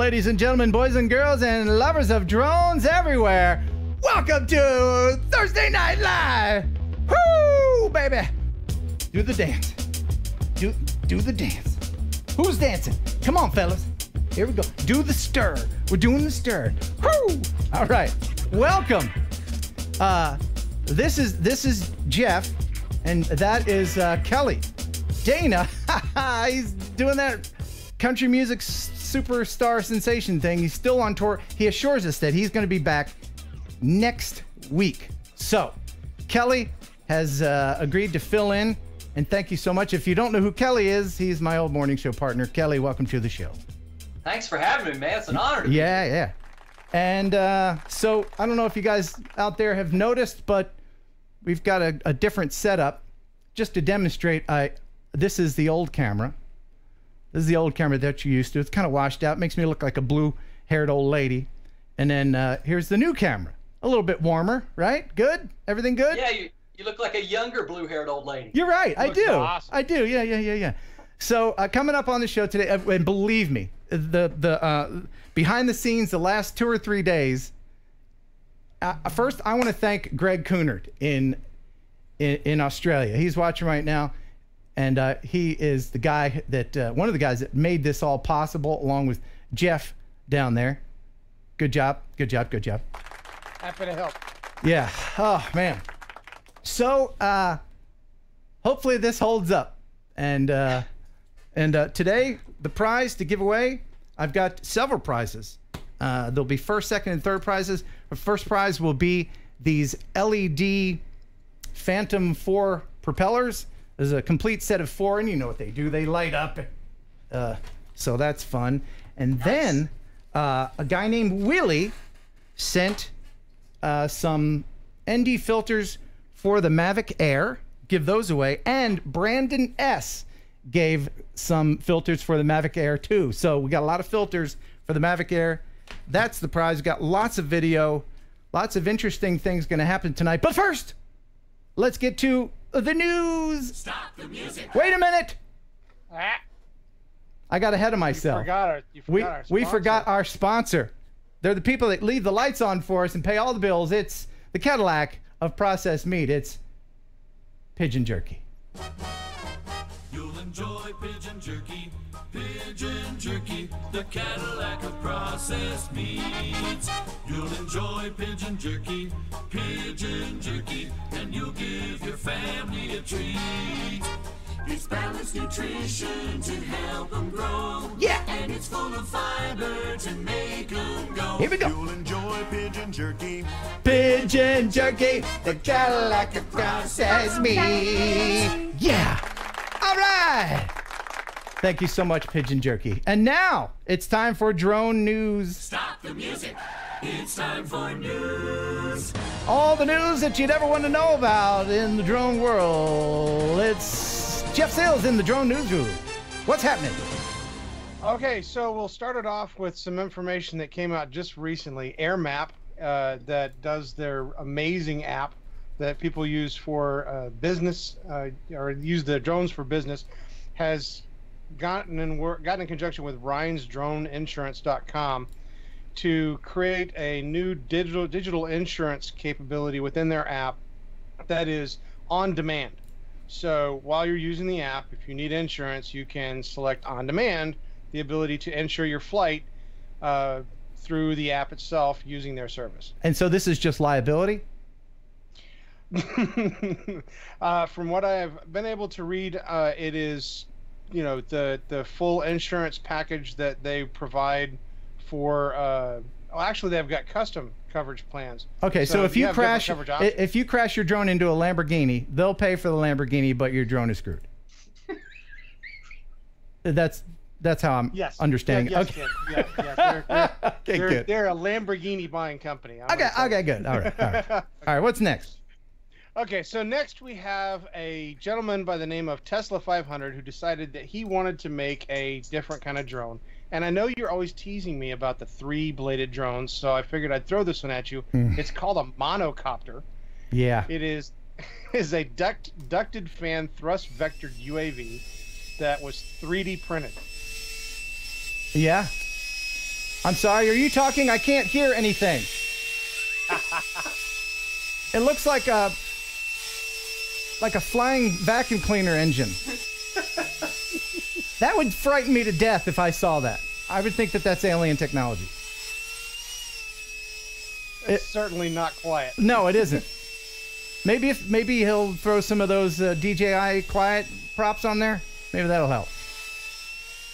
Ladies and gentlemen, boys and girls, and lovers of drones everywhere, welcome to Thursday Night Live. Woo, baby. Do the dance. Do the dance. Who's dancing? Come on, fellas. Here we go. Do the stir. We're doing the stir. Woo! All right. Welcome. This is Jeff, and that is Kelly. Dana, he's doing that country music superstar sensation thing. He's still on tour. He assures us that he's going to be back next week. So, Kelly has agreed to fill in, and thank you so much. If you don't know who Kelly is, he's my old morning show partner. Kelly, welcome to the show. Thanks for having me, man. It's an honor to be here. Yeah. And so, I don't know if you guys out there have noticed, but we've got a different setup just to demonstrate. This is the old camera. This is the old camera that you're used to. It's kind of washed out. Makes me look like a blue-haired old lady. And then here's the new camera. A little bit warmer, right? Good? Everything good? Yeah, you look like a younger blue-haired old lady. You're right. I do. Awesome. I do. Yeah. So coming up on the show today, and believe me, the behind the scenes, the last 2 or 3 days. First, I want to thank Greg Coonard in Australia. He's watching right now, and he is the guy that one of the guys that made this all possible, along with Jeff down there. Good job. Happy to help. Yeah. Oh man. So hopefully this holds up, and today the prize to give away, I've got several prizes. There'll be first, second, and third prizes. The first prize will be these LED Phantom 4 propellers. There's a complete set of 4, and you know what they do. They light up. So that's fun. And then a guy named Willie sent some ND filters for the Mavic Air. Give those away. And Brandon S. gave some filters for the Mavic Air too. So we got a lot of filters for the Mavic Air. That's the prize. Got lots of video, lots of interesting things going to happen tonight. But first, let's get to the news. Stop the music. Wait a minute. I got ahead of myself. We forgot our sponsor. They're the people that leave the lights on for us and pay all the bills. It's the Cadillac of processed meat. It's Pigeon Jerky. You'll enjoy Pigeon Jerky. Pigeon Jerky, the Cadillac of processed meats. You'll enjoy Pigeon Jerky. Pigeon Jerky, and you'll give your family a treat. It's balanced nutrition to help them grow. Yeah. And it's full of fiber to make them go. Here we go. You'll enjoy Pigeon Jerky. Pigeon Jerky, the Cadillac of processed meat. Yeah. All right. Thank you so much, Pigeon Jerky. And now it's time for drone news. Stop the music. It's time for news. All the news that you'd ever want to know about in the drone world. It's Jeff Sales in the drone newsroom. What's happening? Okay, so we'll start it off with some information that came out just recently. AirMap, that does their amazing app that people use for business, or use the drones for business, has gotten in conjunction with RyansDroneInsurance.com to create a new digital insurance capability within their app that is on demand. So while you're using the app, if you need insurance, you can select on demand the ability to insure your flight through the app itself using their service. And so this is just liability? From what I've been able to read, it is, the full insurance package that they provide for. Well, actually, they've got custom coverage plans. Okay, so if you crash your drone into a Lamborghini, they'll pay for the Lamborghini, but your drone is screwed. That's how I'm understanding. Yes, okay. They're a Lamborghini buying company. Okay, good. All right. What's next? Okay, so next we have a gentleman by the name of Tesla 500 who decided that he wanted to make a different kind of drone. And I know you're always teasing me about the 3-bladed drones, so I figured I'd throw this one at you. It's called a monocopter. Yeah. It is a ducted fan thrust vectored UAV that was 3D printed. Yeah. I'm sorry, are you talking? I can't hear anything. It looks like a flying vacuum cleaner engine. That would frighten me to death if I saw that. I would think that that's alien technology. It's certainly not quiet. No, it isn't. Maybe he'll throw some of those DJI quiet props on there. Maybe that'll help.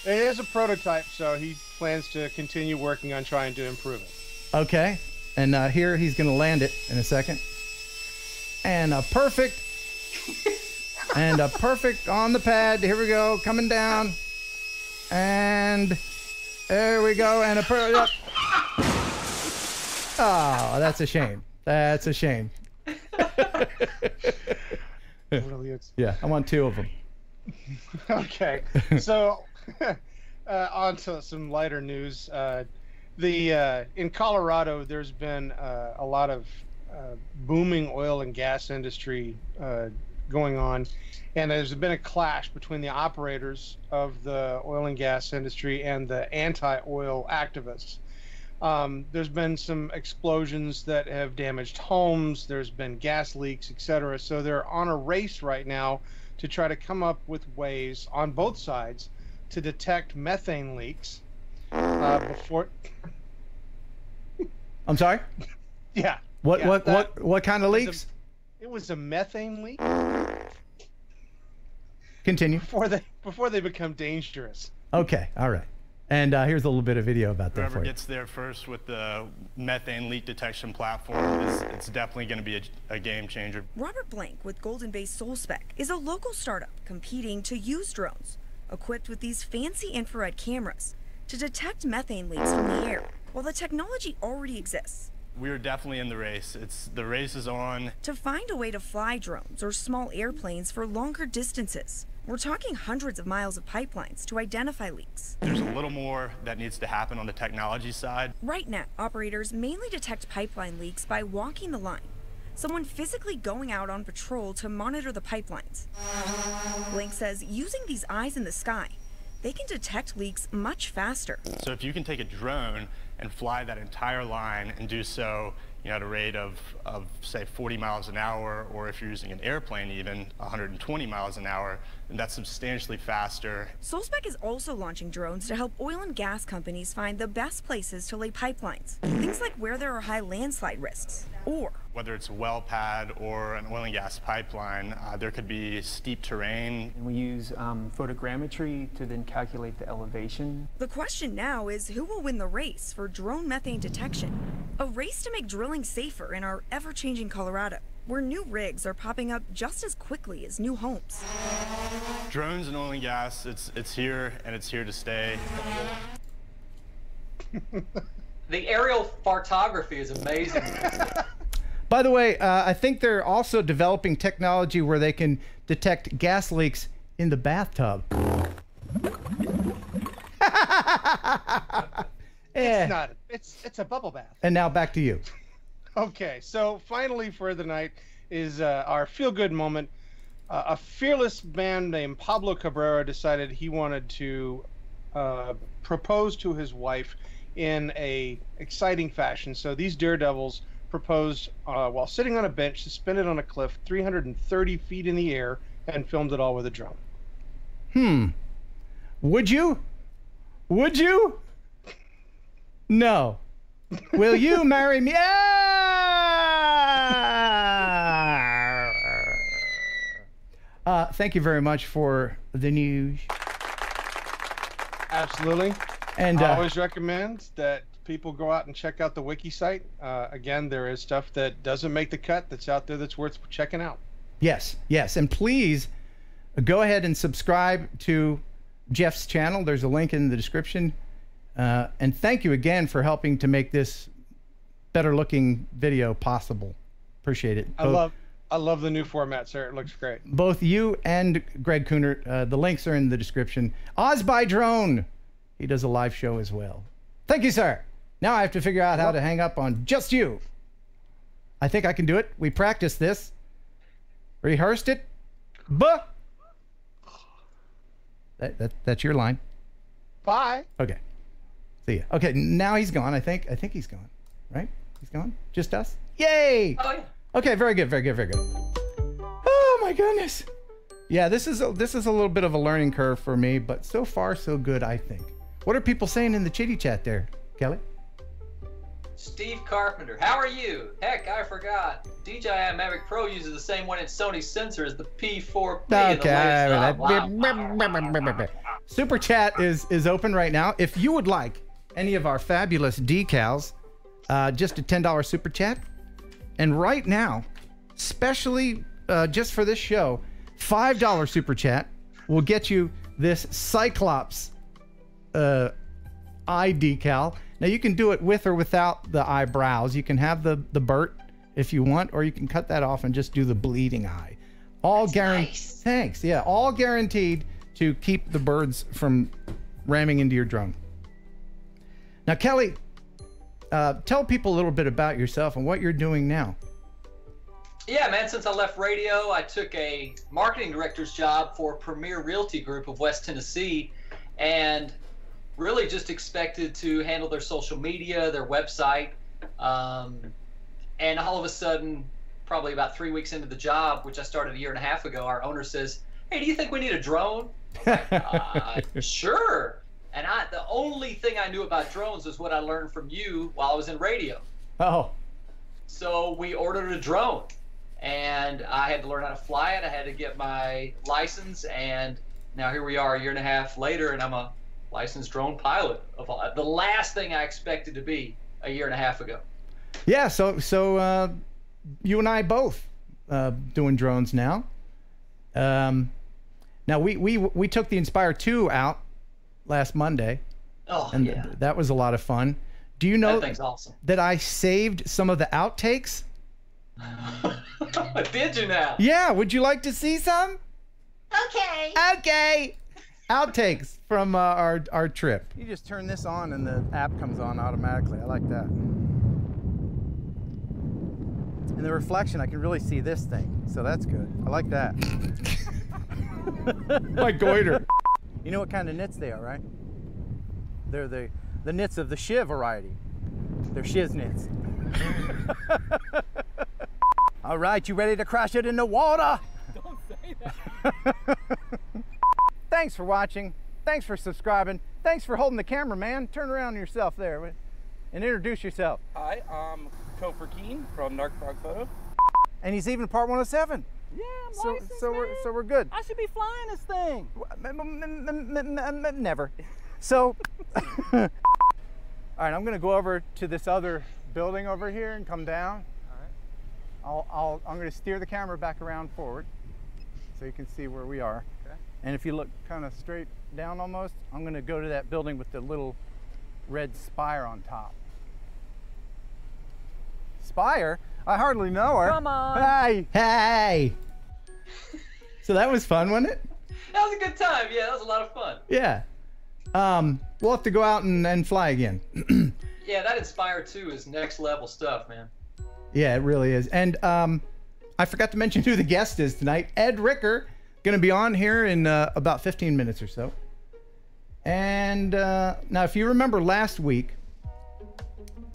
It is a prototype, so he plans to continue working on trying to improve it. Okay, and here he's going to land it in a second. And a perfect, and a perfect on the pad. Here we go, coming down. And there we go, and a perfect. Oh, that's a shame. That's a shame. Yeah, I want 2 of them. Okay, so on to some lighter news. In Colorado, there's been a lot of booming oil and gas industry going on, and there's been a clash between the operators of the oil and gas industry and the anti-oil activists. There's been some explosions that have damaged homes. There's been gas leaks, etc. So they're on a race right now to try to come up with ways on both sides to detect methane leaks before. I'm sorry? Yeah. What kind of leaks? It was a methane leak. Continue. Before they become dangerous. Okay, all right. And here's a little bit of video about that for Whoever you. gets there first with the methane leak detection platform it's definitely going to be a game changer. Robert Blank with Golden Bay SolSpec is a local startup competing to use drones equipped with these fancy infrared cameras to detect methane leaks from the air. While the technology already exists, We're definitely in the race. The race is on. to find a way to fly drones or small airplanes for longer distances. We're talking hundreds of miles of pipelines to identify leaks. There's a little more that needs to happen on the technology side. Right now, operators mainly detect pipeline leaks by walking the line, someone physically going out on patrol to monitor the pipelines. Blank says using these eyes in the sky, they can detect leaks much faster. So if you can take a drone and fly that entire line and do so at a rate of say 40 miles an hour, or if you're using an airplane even 120 miles an hour, then that's substantially faster. SolSpec is also launching drones to help oil and gas companies find the best places to lay pipelines. Things like where there are high landslide risks, or Whether it's a well pad or an oil and gas pipeline, there could be steep terrain. We use photogrammetry to then calculate the elevation. the question now is who will win the race for drone methane detection? A race to make drilling safer in our ever-changing Colorado, where new rigs are popping up just as quickly as new homes. Drones and oil and gas, it's here and it's here to stay. The aerial photography is amazing. By the way, I think they're also developing technology where they can detect gas leaks in the bathtub. It's not. It's a bubble bath. And now back to you. Okay, so finally for the night is our feel-good moment. A fearless man named Pablo Cabrera decided he wanted to propose to his wife in a exciting fashion. So these daredevils proposed while sitting on a bench suspended on a cliff 330 feet in the air and filmed it all with a drone. Would you? Would you? No. Will you marry me? Thank you very much for the news. Absolutely. And I always recommend that people go out and check out the wiki site. Again, there is stuff that doesn't make the cut that's out there that's worth checking out. yes, and please go ahead and subscribe to Jeff's channel. There's a link in the description. And thank you again for helping to make this better looking video possible. Appreciate it. I love the new format, sir. It looks great. Both you and Greg Coonert, the links are in the description. Oz by Drone, he does a live show as well. Thank you, sir. Now I have to figure out how to hang up on just you. I think I can do it. We practiced this, rehearsed it. That's your line. Bye. Okay. See ya. Okay, now he's gone. I think he's gone. Right? He's gone. Just us. Yay! Oh yeah. Okay, very good, very good, very good. Oh my goodness. Yeah, this is a little bit of a learning curve for me, but so far so good, I think. What are people saying in the chitty chat there, Kelly? Steve Carpenter, how are you? Heck, I forgot. DJI Mavic Pro uses the same one in Sony sensor as the P4P. Okay. Super chat is open right now. If you would like any of our fabulous decals, just a $10 super chat. And right now, specially just for this show, $5 super chat will get you this Cyclops eye decal. Now you can do it with or without the eyebrows. You can have the Bert if you want, or you can cut that off and just do the bleeding eye. All guaranteed. Nice. Thanks. Yeah, all guaranteed to keep the birds from ramming into your drone. Now, Kelly, tell people a little bit about yourself and what you're doing now. Yeah, man, since I left radio, I took a marketing director's job for Premier Realty Group of West Tennessee, and really just expected to handle their social media, their website, and all of a sudden, probably about 3 weeks into the job, which I started a year and a half ago, our owner says, "Hey, do you think we need a drone?" I'm like, sure. And the only thing I knew about drones was what I learned from you while I was in radio. Oh. So we ordered a drone, and I had to learn how to fly it. I had to get my license, and now here we are a year and a half later, and I'm a licensed drone pilot. Of the last thing I expected to be a year and a half ago. Yeah, so you and I both doing drones now. Now we took the Inspire 2 out last Monday. Oh, and yeah. That was a lot of fun. Do you know that thing's awesome. that I saved some of the outtakes? Did you now? Yeah, would you like to see some? Okay. Okay. Outtakes from our trip. You just turn this on and the app comes on automatically. I like that. In the reflection, I can really see this thing, so that's good. I like that. My goiter. You know what kind of knits they are, right? They're the knits of the Shiv variety. They're shiz knits. All right, you ready to crash it in the water? Don't say that. Thanks for watching. Thanks for subscribing. Thanks for holding the camera, man. Turn around yourself there and introduce yourself. Hi, I'm Koch Brothers from Narc Frog Photo. And he's even part 107. Yeah, I'm licensed, so we're good. I should be flying this thing. Never. So, all right, I'm gonna go over to this other building over here and come down. All right. I'm gonna steer the camera back around forward so you can see where we are. Okay. And if you look kind of straight down almost, I'm gonna go to that building with the little red spire on top. Spire? I hardly know her. Come on. Hey. So that was fun, wasn't it? That was a good time. Yeah, that was a lot of fun. Yeah. We'll have to go out and fly again. Yeah, that Inspire 2 is next level stuff, man. Yeah, it really is. And I forgot to mention who the guest is tonight. Ed Ricker, going to be on here in about 15 minutes or so. And now, if you remember last week,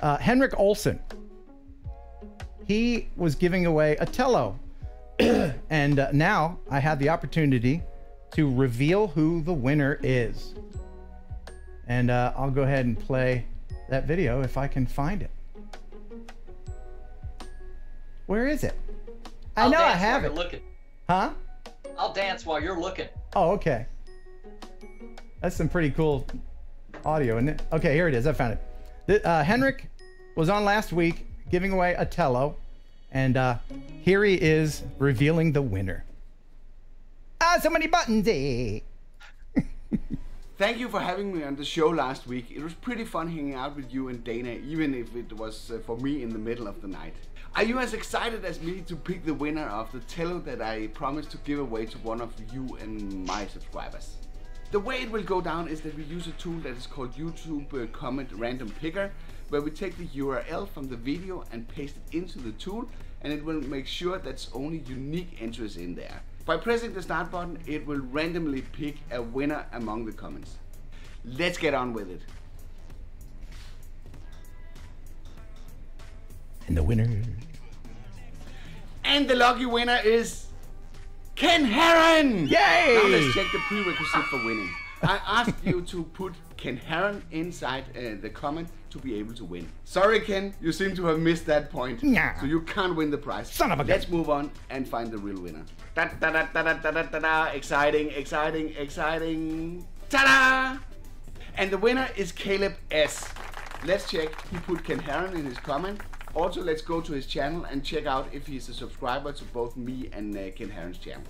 Henrik Olsen, he was giving away a Tello. And now I have the opportunity to reveal who the winner is. And I'll go ahead and play that video if I can find it. Where is it? I know I have it. Looking. Huh? I'll dance while you're looking. Oh, okay. That's some pretty cool audio, isn't it? Okay, here it is. I found it. Henrik was on last week giving away a Tello, and here he is revealing the winner. Ah, so many buttons, eh? Thank you for having me on the show last week. It was pretty fun hanging out with you and Dana, even if it was for me in the middle of the night. Are you as excited as me to pick the winner of the Tello that I promised to give away to one of you and my subscribers? The way it will go down is that we use a tool that is called YouTube Comment Random Picker, where we take the URL from the video and paste it into the tool, and it will make sure that's only unique entries in there. By pressing the start button, it will randomly pick a winner among the comments. Let's get on with it. And the winner. And the lucky winner is Ken Heron! Yay! Now let's check the prerequisite for winning. I asked you to put Ken Heron inside the comment to be able to win. Sorry, Ken, you seem to have missed that point. Yeah. So you can't win the prize. Son of a gun. Let's move on and find the real winner. Da da da da da da da da da. Exciting, exciting, exciting. Ta-da! And the winner is Caleb S. Let's check. He put Ken Heron in his comment. Also, let's go to his channel and check out if he's a subscriber to both me and Ken Heron's channel.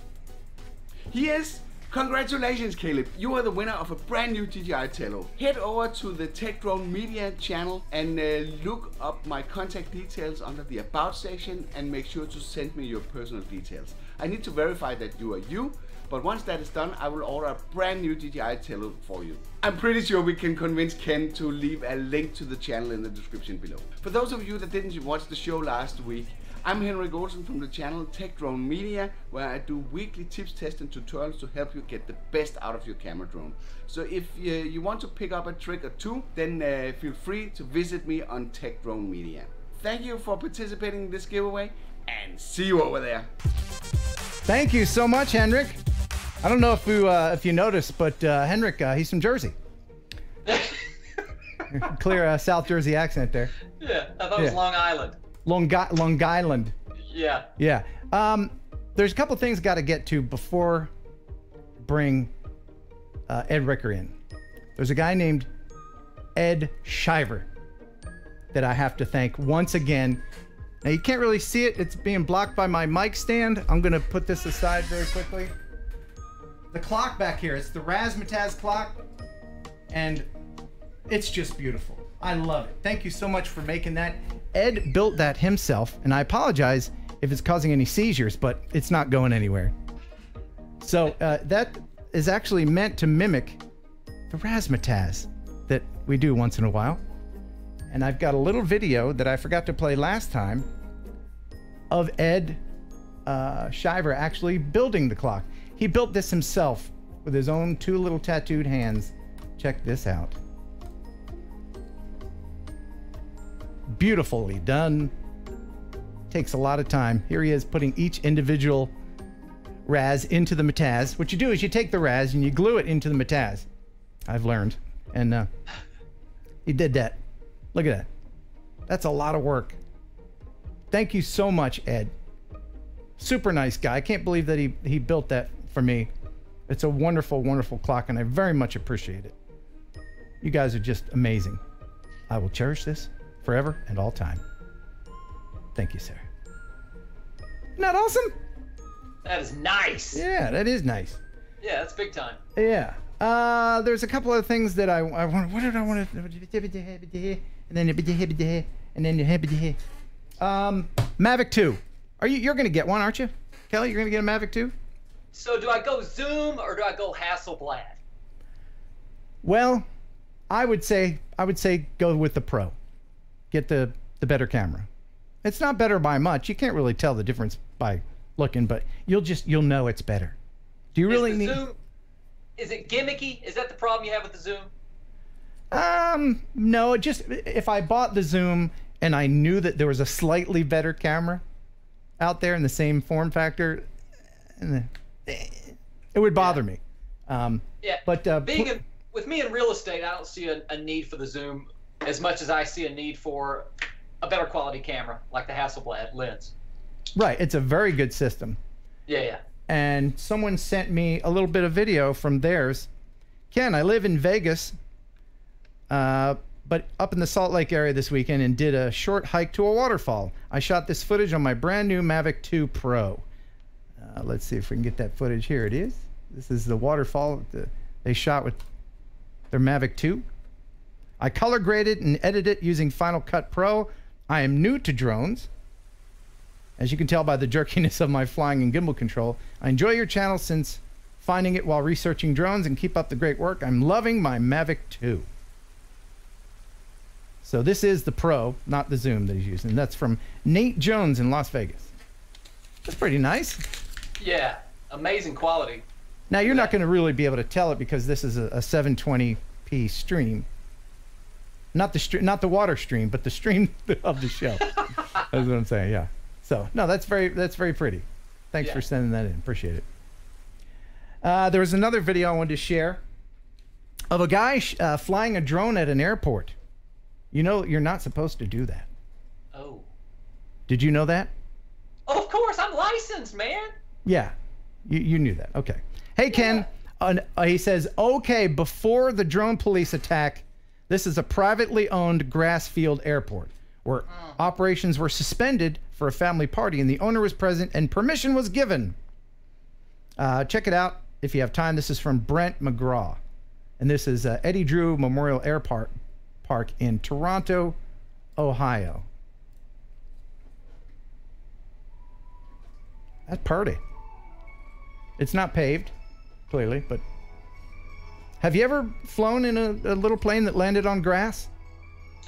He is. Congratulations, Caleb. You are the winner of a brand new DJI Tello. Head over to the Tech Drone Media channel and look up my contact details under the About section and make sure to send me your personal details. I need to verify that you are you, but once that is done, I will order a brand new DJI Tello for you. I'm pretty sure we can convince Ken to leave a link to the channel in the description below. For those of you that didn't watch the show last week, I'm Henrik Olsen from the channel Tech Drone Media, where I do weekly tips, tests and tutorials to help you get the best out of your camera drone. So if you want to pick up a trick or two, then feel free to visit me on Tech Drone Media. Thank you for participating in this giveaway, and see you over there. Thank you so much, Henrik. I don't know if you noticed, but Henrik, he's from Jersey. Clear South Jersey accent there. Yeah, I thought it was Long Island. Long Island. Yeah. Yeah. There's a couple things got to get to before bring Ed Ricker in. There's a guy named Ed Shiver that I have to thank once again. Now you can't really see it. It's being blocked by my mic stand. I'm going to put this aside very quickly. The clock back here, it's the Razzmatazz clock, and it's just beautiful. I love it. Thank you so much for making that. Ed built that himself, and I apologize if it's causing any seizures, but it's not going anywhere. So that is actually meant to mimic the Razzmatazz that we do once in a while. And I've got a little video that I forgot to play last time of Ed Shiver actually building the clock. He built this himself with his own two little tattooed hands. Check this out. Beautifully done. Takes a lot of time. Here he is putting each individual Raz into the Mataz. What you do is you take the Raz and you glue it into the Mataz. I've learned. And he did that. Look at that. That's a lot of work. Thank you so much, Ed. Super nice guy. I can't believe that he built that for me. It's a wonderful, wonderful clock, and I very much appreciate it. You guys are just amazing. I will cherish this forever and all time. Thank you, sir. Isn't that awesome? That is nice. Yeah, that is nice. Yeah, that's big time. Yeah. There's a couple of things that I want. What did I want to? And then Mavic 2. You're gonna get one, aren't you, Kelly? You're gonna get a Mavic 2? So do I go Zoom or do I go Hasselblad? Well, I would say go with the Pro. Get the better camera. It's not better by much. You can't really tell the difference by looking, but you'll know it's better. Do you really need Zoom? Is it gimmicky? Is that the problem you have with the Zoom? No, just if I bought the Zoom and I knew that there was a slightly better camera out there in the same form factor, it would bother me. Yeah, but with me in real estate, I don't see a need for the Zoom as much as I see a need for a better quality camera like the Hasselblad lens. Right, it's a very good system. Yeah. And someone sent me a little bit of video from theirs. Ken, I live in Vegas, but up in the Salt Lake area this weekend and did a short hike to a waterfall. I shot this footage on my brand new Mavic 2 Pro. Let's see if we can get that footage. Here it is. This is the waterfall they shot with their Mavic 2. I color graded and edited it using Final Cut Pro. I am new to drones. As you can tell by the jerkiness of my flying and gimbal control, I enjoy your channel since finding it while researching drones, and keep up the great work. I'm loving my Mavic 2. So this is the Pro, not the Zoom that he's using. That's from Nate Jones in Las Vegas. That's pretty nice. Yeah, amazing quality. Now you're not going to really be able to tell it because this is a 720p stream. not the water stream, but the stream of the show. That's what I'm saying. Yeah. So no, that's very pretty. Thanks for sending that in. Appreciate it. There was another video I wanted to share of a guy flying a drone at an airport. You know, you're not supposed to do that. Oh. Did you know that? Oh, of course, I'm licensed, man. Yeah, you knew that. Okay. Hey, Ken. He says, okay, before the drone police attack, this is a privately owned grass field airport where operations were suspended for a family party, and the owner was present and permission was given. Check it out if you have time. This is from Brent McGraw, and this is Eddie Drew Memorial Airport Park in Toronto, Ohio. That's pretty. It's not paved, clearly, but have you ever flown in a little plane that landed on grass?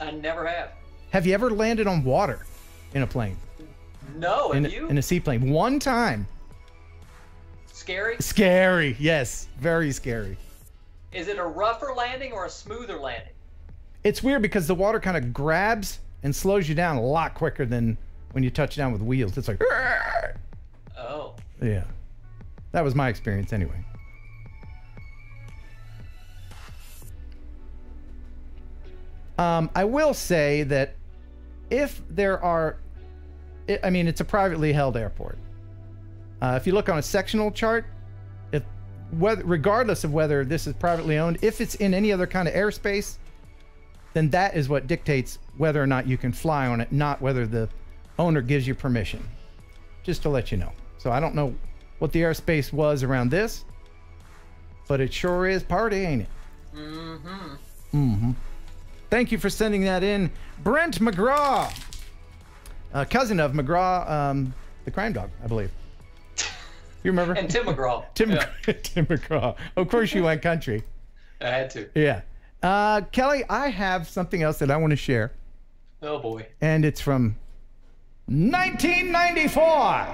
I never have. Have you ever landed on water in a plane? No, have you? In a seaplane. One time. Scary? Scary, yes. Very scary. Is it a rougher landing or a smoother landing? It's weird because the water kind of grabs and slows you down a lot quicker than when you touch down with wheels. It's like, oh. Yeah. That was my experience anyway. I will say that if there are, I mean, it's a privately held airport. If you look on a sectional chart, regardless of whether this is privately owned, if it's in any other kind of airspace, then that is what dictates whether or not you can fly on it, not whether the owner gives you permission. Just to let you know. So I don't know what the airspace was around this, but it sure is party, ain't it? Mm-hmm. Mm-hmm. Thank you for sending that in. Brent McGraw, cousin of McGraw, the crime dog, I believe. You remember? And Tim McGraw. Tim McGraw. Of course you went country. I had to. Yeah. Kelly, I have something else that I want to share. Oh, boy. And it's from 1994.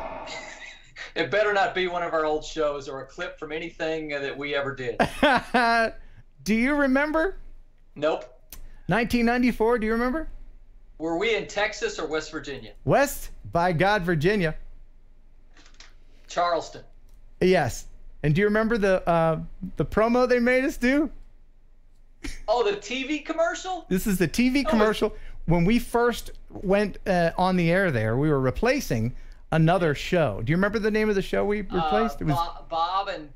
It better not be one of our old shows or a clip from anything that we ever did. Do you remember? Nope. 1994, do you remember? Were we in Texas or West Virginia? West, by God, Virginia. Charleston. Yes. And do you remember the promo they made us do? Oh, the TV commercial? This is the TV commercial. When we first went on the air there, we were replacing another show. Do you remember the name of the show we replaced? It was Bob and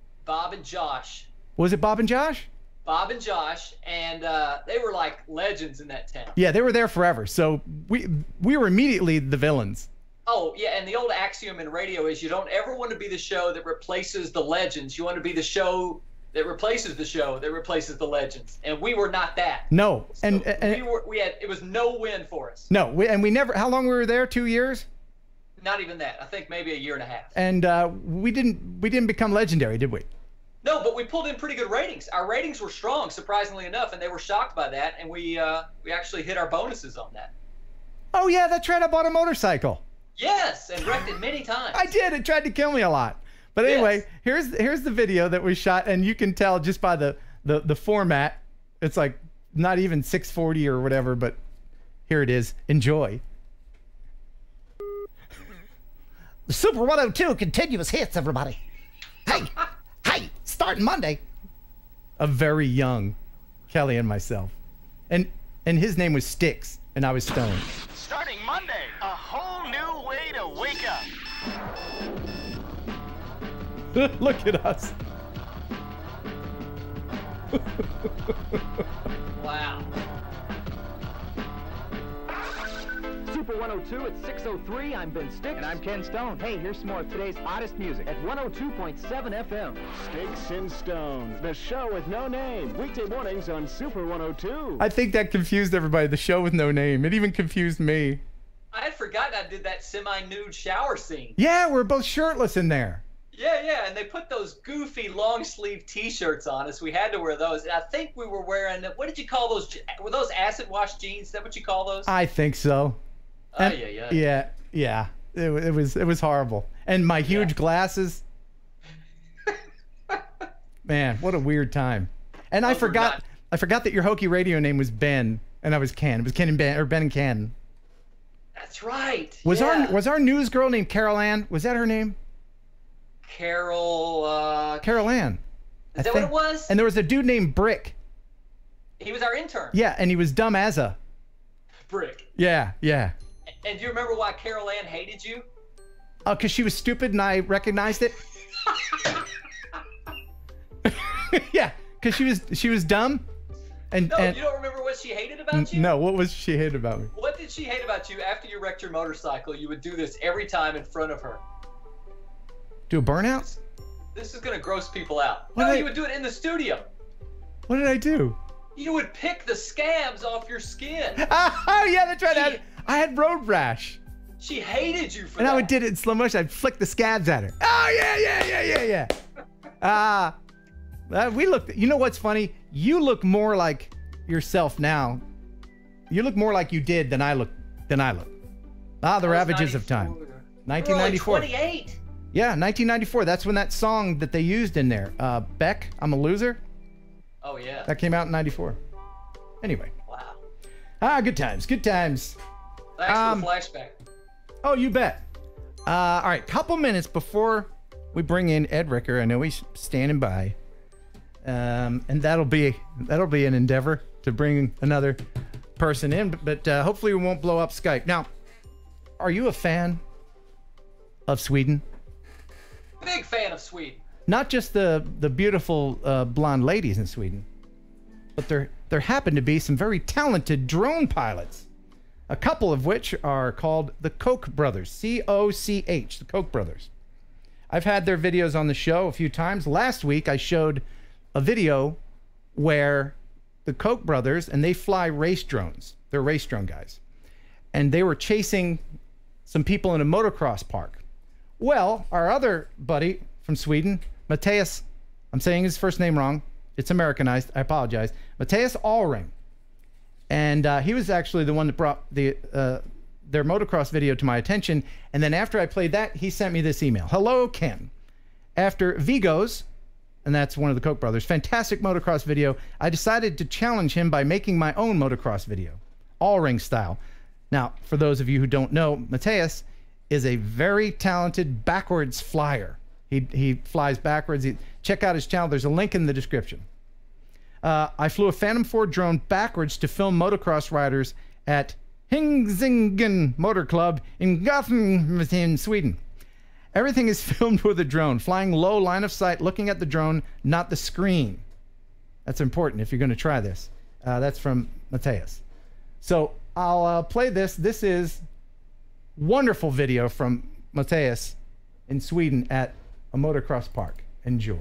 Josh. Was it Bob and Josh? Bob and Josh, and they were like legends in that town. Yeah, they were there forever. So we were immediately the villains. Oh, yeah, and the old axiom in radio is you don't ever want to be the show that replaces the legends. You want to be the show that replaces the show that replaces the legends. And we were not that. No. So it was no win for us. No, we never, how long were we there? 2 years? Not even that. I think maybe a year and a half. And we didn't become legendary, did we? No, but we pulled in pretty good ratings. Our ratings were strong, surprisingly enough, and they were shocked by that, and we actually hit our bonuses on that. Oh, yeah, that's right. I bought a motorcycle. Yes, and wrecked it many times. I did. It tried to kill me a lot. But anyway, here's the video that we shot, and you can tell just by the format, it's like not even 640 or whatever, but here it is. Enjoy. The Super 102 continuous hits, everybody. Hey, starting Monday. A very young Kelly and myself. And his name was Sticks, and I was Stone. Starting Monday, a whole new way to wake up. Look at us. Wow. Super 102 at 6:03. I'm Ben Sticks. And I'm Ken Stone. Hey, here's some more of today's hottest music at 102.7 FM. Sticks and Stones, the show with no name. Weekday mornings on Super 102. I think that confused everybody. The show with no name. It even confused me. I had forgotten I did that semi-nude shower scene. Yeah, we're both shirtless in there. Yeah, and they put those goofy long-sleeve T-shirts on us. We had to wear those. And I think we were wearing, what did you call those? Were those acid wash jeans? Is that what you call those? I think so. Yeah. It was horrible. And my huge glasses. Man, what a weird time. And I forgot that your hokey radio name was Ben. and I was Ken. It was Ken and Ben, or Ben and Ken. That's right. Was our news girl named Carol Ann? Was that her name? Carol Ann. Is that what it was? And there was a dude named Brick. He was our intern. Yeah, and he was dumb as a Brick. Yeah. And do you remember why Carol Ann hated you? Oh, because she was stupid and I recognized it. Yeah, because she was dumb. And you don't remember what she hated about you? No, what was she hated about me? What did she hate about you? After you wrecked your motorcycle, you would do this every time in front of her. Do a burnout? This is gonna gross people out. You would do it in the studio. What did I do? You would pick the scabs off your skin. Oh yeah, that's right. I had road rash. She hated you for that. And I did it in slow motion. I'd flick the scabs at her. Oh yeah. We look. You know what's funny? You look more like yourself now. You look more like you did than I look. The ravages of time. 1994. 28. Yeah, 1994. That's when that song that they used in there, Beck, I'm a Loser. Oh yeah. That came out in 94. Anyway. Wow. Good times. Good times. Thanks for the flashback. Oh, you bet. All right, couple minutes before we bring in Ed Ricker. I know he's standing by. And that'll be an endeavor to bring another person in, but hopefully we won't blow up Skype. Now, are you a fan of Sweden? Big fan of Sweden. Not just the beautiful blonde ladies in Sweden, but there happen to be some very talented drone pilots, a couple of which are called the Koch Brothers, C-O-C-H, the Koch Brothers. I've had their videos on the show a few times. Last week I showed a video where the Koch brothers, and they fly race drones. They're race drone guys. And they were chasing some people in a motocross park. Well, our other buddy from Sweden, Matthias, I'm saying his first name wrong. It's Americanized. I apologize. Matthias Allring. And he was actually the one that brought their motocross video to my attention. And then after I played that, he sent me this email. Hello, Ken. After Vigo's, and that's one of the Koch brothers, fantastic motocross video, I decided to challenge him by making my own motocross video, Allring style. Now, for those of you who don't know, Matthias is a very talented backwards flyer. He flies backwards. Check out his channel. There's a link in the description. I flew a Phantom 4 drone backwards to film motocross riders at Hingsingen Motor Club in Gothenburg in Sweden. Everything is filmed with a drone, flying low, line of sight, looking at the drone, not the screen. That's important if you're going to try this. That's from Matthias. So I'll play this. This is wonderful video from Matthias in Sweden at a motocross park. Enjoy.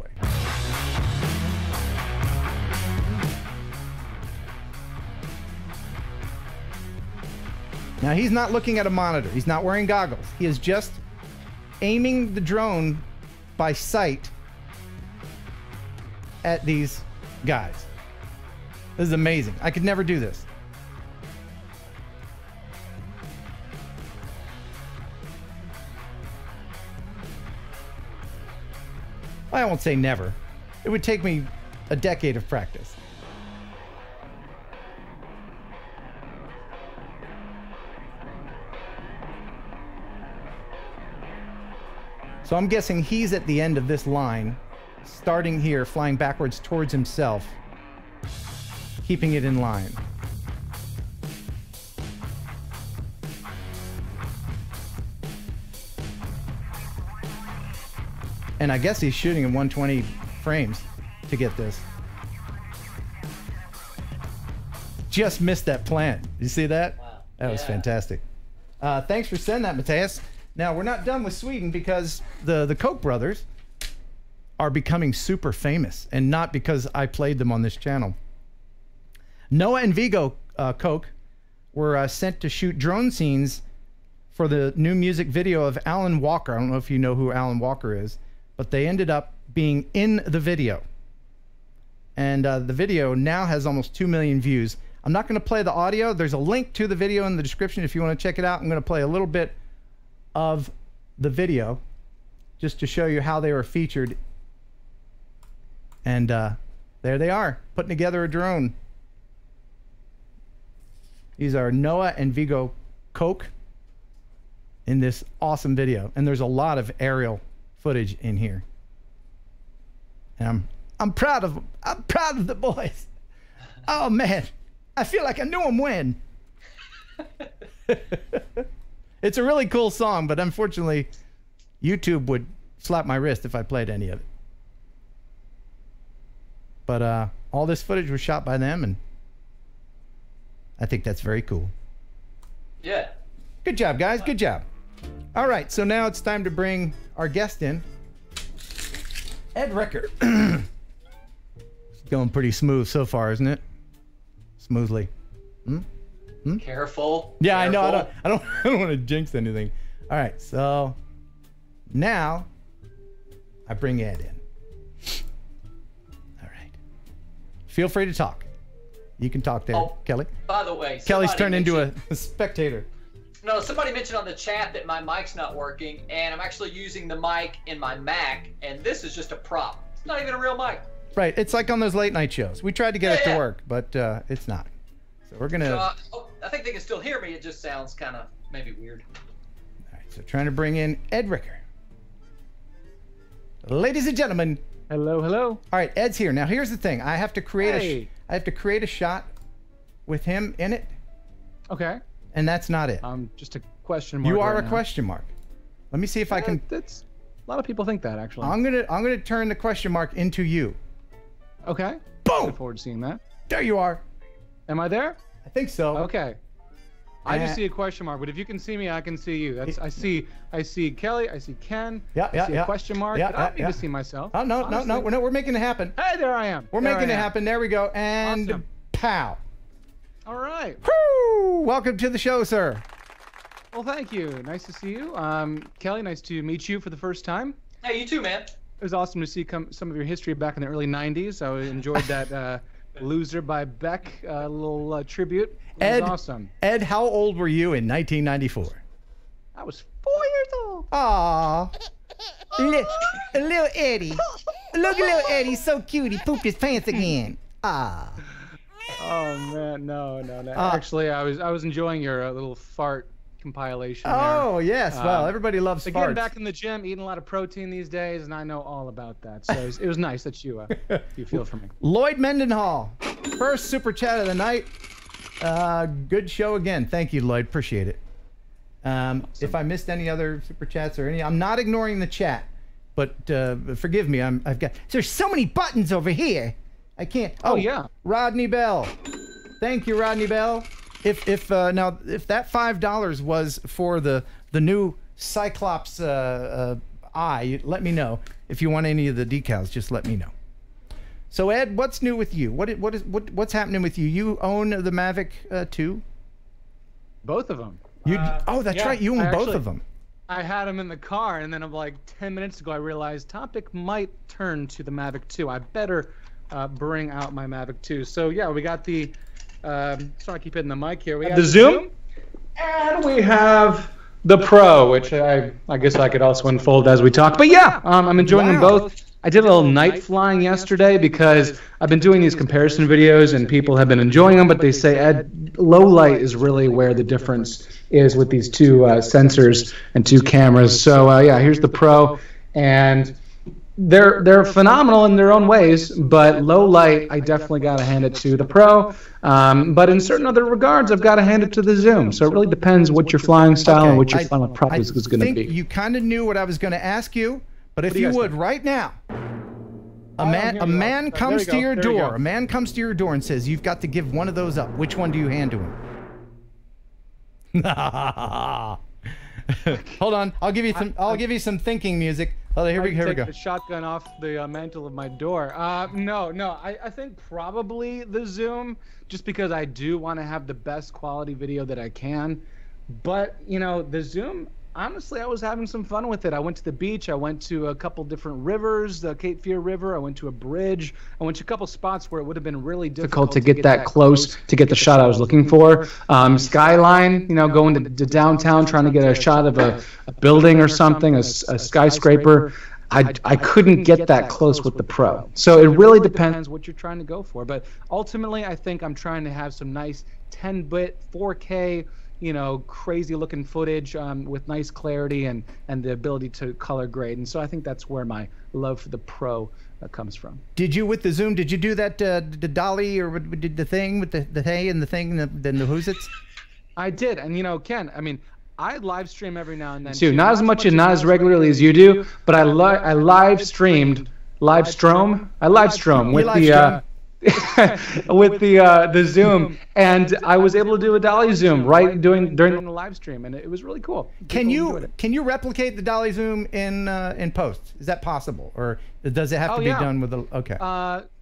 Now he's not looking at a monitor. He's not wearing goggles. He is just aiming the drone by sight at these guys. This is amazing. I could never do this. I won't say never. It would take me a decade of practice. So I'm guessing he's at the end of this line, starting here, flying backwards towards himself, keeping it in line. And I guess he's shooting in 120 frames to get this. Just missed that plant. You see that? Wow. That was fantastic. Thanks for sending that, Matthias. Now, we're not done with Sweden because the Koch brothers are becoming super famous, and not because I played them on this channel. Noah and Vigo Koch were sent to shoot drone scenes for the new music video of Alan Walker. I don't know if you know who Alan Walker is, but they ended up being in the video. And the video now has almost 2 million views. I'm not going to play the audio. There's a link to the video in the description if you want to check it out. I'm going to play a little bit of the video just to show you how they were featured. And there they are, putting together a drone. These are Noah and Vigo Koch in this awesome video. And there's a lot of aerial footage in here. And I'm proud of them. I'm proud of the boys. Oh, man. I feel like I knew them when. It's a really cool song, but unfortunately, YouTube would slap my wrist if I played any of it. But all this footage was shot by them, and I think that's very cool. Yeah. Good job, guys. Good job. All right, so now it's time to bring our guest in. Ed Ricker. It's going pretty smooth so far, isn't it? Smoothly. Careful. Yeah, careful. I know. I don't want to jinx anything. All right, so now I bring Ed in. All right. Feel free to talk. You can talk there, Kelly. By the way, Kelly's turned into a spectator. No, somebody mentioned on the chat that my mic's not working, and I'm actually using the mic in my Mac, and this is just a prop. It's not even a real mic. Right, it's like on those late night shows. We tried to get it to work, but it's not. So we're gonna. I think they can still hear me. It just sounds kind of maybe weird. All right, so trying to bring in Ed Ricker. Ladies and gentlemen. Hello, hello. All right, Ed's here. Now here's the thing. I have to create a shot with him in it. Okay. And that's not it. Just a question mark. You are right a now. question mark. Let me see if I can. That's a lot of people think that actually. I'm gonna turn the question mark into you. Okay. Boom. Look forward to seeing that. There you are. Am I there? I think so. Okay. I just see a question mark, but if you can see me, I can see you. That's I see Kelly, I see Ken. I see a question mark. I don't need to see myself. Oh no, no, we're making it happen. Hey, there I am. We're making it happen. There we go. And awesome. Pow. All right. Woo! Welcome to the show, sir. Well, thank you. Nice to see you. Kelly, nice to meet you for the first time. Hey, you too, man. It was awesome to see some of your history back in the early 90s. I enjoyed that Loser by Beck little tribute. It was awesome. Ed, how old were you in 1994? I was 4 years old. Aw. Little Eddie. Look at little Eddie, so cute. He pooped his pants again. Ah. Oh man, no. Actually, I was enjoying your little fart compilation. Oh yes, well everybody loves farts. Again, back in the gym, eating a lot of protein these days, and I know all about that. So it was nice that you feel for me. Lloyd Mendenhall, first super chat of the night. Good show again. Thank you, Lloyd. Appreciate it. Awesome. If I missed any other super chats or any, I'm not ignoring the chat, but forgive me. There's so many buttons over here. I can't. Oh yeah. Rodney Bell. Thank you, Rodney Bell. If that $5 was for the new Cyclops eye, let me know. If you want any of the decals, just let me know. So Ed, what's new with you? What's happening with you? You own the Mavic 2? Both of them. Oh, that's right. You own both of them. I had them in the car, and then like 10 minutes ago, I realized Topic might turn to the Mavic 2. I better bring out my Mavic 2. So yeah, we got the. Sorry, I keep hitting the mic here. We got the Zoom, and we have the Pro, which I guess I could also unfold as we talk. But yeah, I'm enjoying them both. I did a little night flying yesterday because I've been doing these comparison videos and people have been enjoying them, but they say, Ed, low light is really where the difference is with these two sensors and two cameras. So yeah, here's the Pro, and they're phenomenal in their own ways, but low light, I definitely got to hand it to the Pro. But in certain other regards, I've got to hand it to the Zoom. So it really depends what your flying style and what your final prop is going to be. You kind of knew what I was going to ask you, but if you would right now, a man comes to your door. A man comes to your door and says, "You've got to give one of those up." Which one do you hand to him? Hold on, I'll give you some thinking music. Oh, here we go. Take the shotgun off the mantle of my door. No. I think probably the Zoom, just because I do want to have the best quality video that I can. But you know, the Zoom. Honestly, I was having some fun with it. I went to the beach. I went to a couple different rivers, the Cape Fear River. I went to a bridge. I went to a couple spots where it would have been really difficult to get that close to get the shot I was looking for. Skyline, going to downtown, trying to get a shot of a building or something, a skyscraper. I couldn't get that close with the Pro. So it really depends what you're trying to go for. But ultimately, I think I'm trying to have some nice 10-bit 4K, you know, crazy looking footage with nice clarity and the ability to color grade. And so I think that's where my love for the Pro comes from. Did you, with the zoom, did you do that the dolly, or did the thing with the hey and the thing and the who's-its? I did. And, you know, Ken, I mean, I live stream every now and then too. Not as much and not as regularly as you do, but I live strom with the with the Zoom, and I was able to do a dolly zoom during the live stream, and it was really cool. Can you replicate the dolly zoom in post? Is that possible, or does it have to be done with the okay?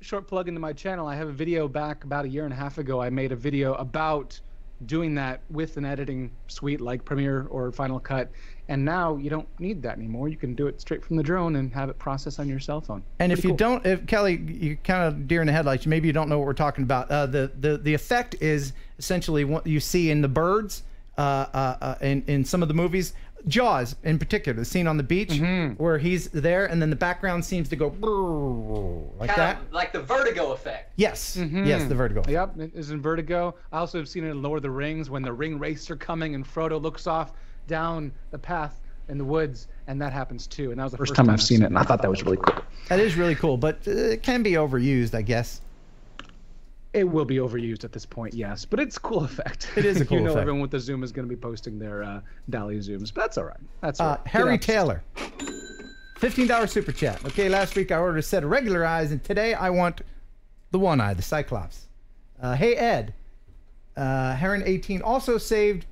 Short plug into my channel. I have a video back about a year and a half ago. I made a video about doing that with an editing suite like Premiere or Final Cut, and now you don't need that anymore. You can do it straight from the drone and have it processed on your cell phone. And if you don't, if Kelly, you kind of deer in the headlights, maybe you don't know what we're talking about. The effect is essentially what you see in the birds in some of the movies. Jaws, in particular, the scene on the beach where he's there, and then the background seems to go like kind that, like the vertigo effect. Yes, yes, the vertigo. Yep, it is in Vertigo. I also have seen it in Lord of the Rings when the ring wraiths are coming and Frodo looks off down the path in the woods, and that happens too. And that was the first time I've seen it, and I thought that was really cool. That is really cool, but it can be overused, I guess. It will be overused at this point, yes, but it's a cool effect. It is a cool effect. Everyone with the Zoom is going to be posting their dolly zooms, but that's all right. That's all right. Harry Taylor, $15 super chat. Okay, last week I ordered a set of regular eyes, and today I want the one eye, the Cyclops. Hey Ed, Heron 18 also saved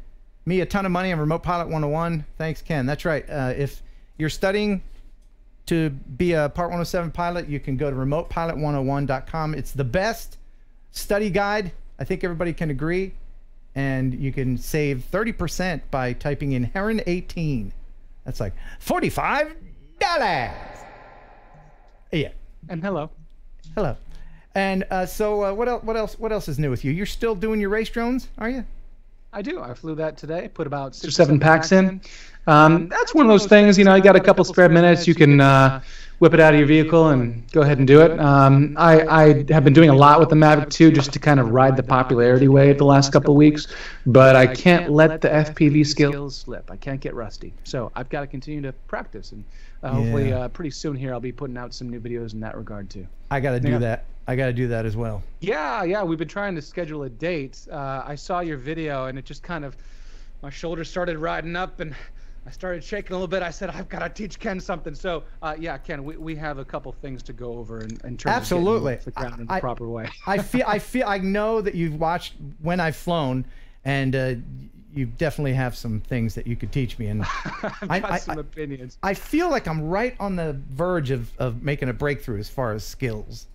me a ton of money on Remote Pilot 101. Thanks, Ken. That's right. If you're studying to be a Part 107 pilot, you can go to remotepilot101.com. It's the best study guide. I think everybody can agree. And you can save 30% by typing in Heron 18. That's like $45. Yeah. And hello. Hello. And so what else is new with you? You're still doing your race drones, are you? I do. I flew that today. Put about 6 or 7 packs in. That's one of those things, you know, you got a couple spare minutes, you can whip it out of your vehicle and go ahead and do it. I have been doing a lot with the Mavic 2 just to kind of ride the popularity wave the last couple of weeks, but I can't let the FPV skills slip. I can't get rusty. So I've got to continue to practice, and hopefully pretty soon here I'll be putting out some new videos in that regard too. I got to do that. I got to do that as well. Yeah, we've been trying to schedule a date. I saw your video, and it just kind of, my shoulders started riding up, and I started shaking a little bit. I said, I've got to teach Ken something. So, yeah, Ken, we have a couple things to go over in terms Absolutely. of getting the ground in the proper way. I know that you've watched when I've flown, and you definitely have some things that you could teach me. And I've got some opinions. I feel like I'm right on the verge of making a breakthrough as far as skills.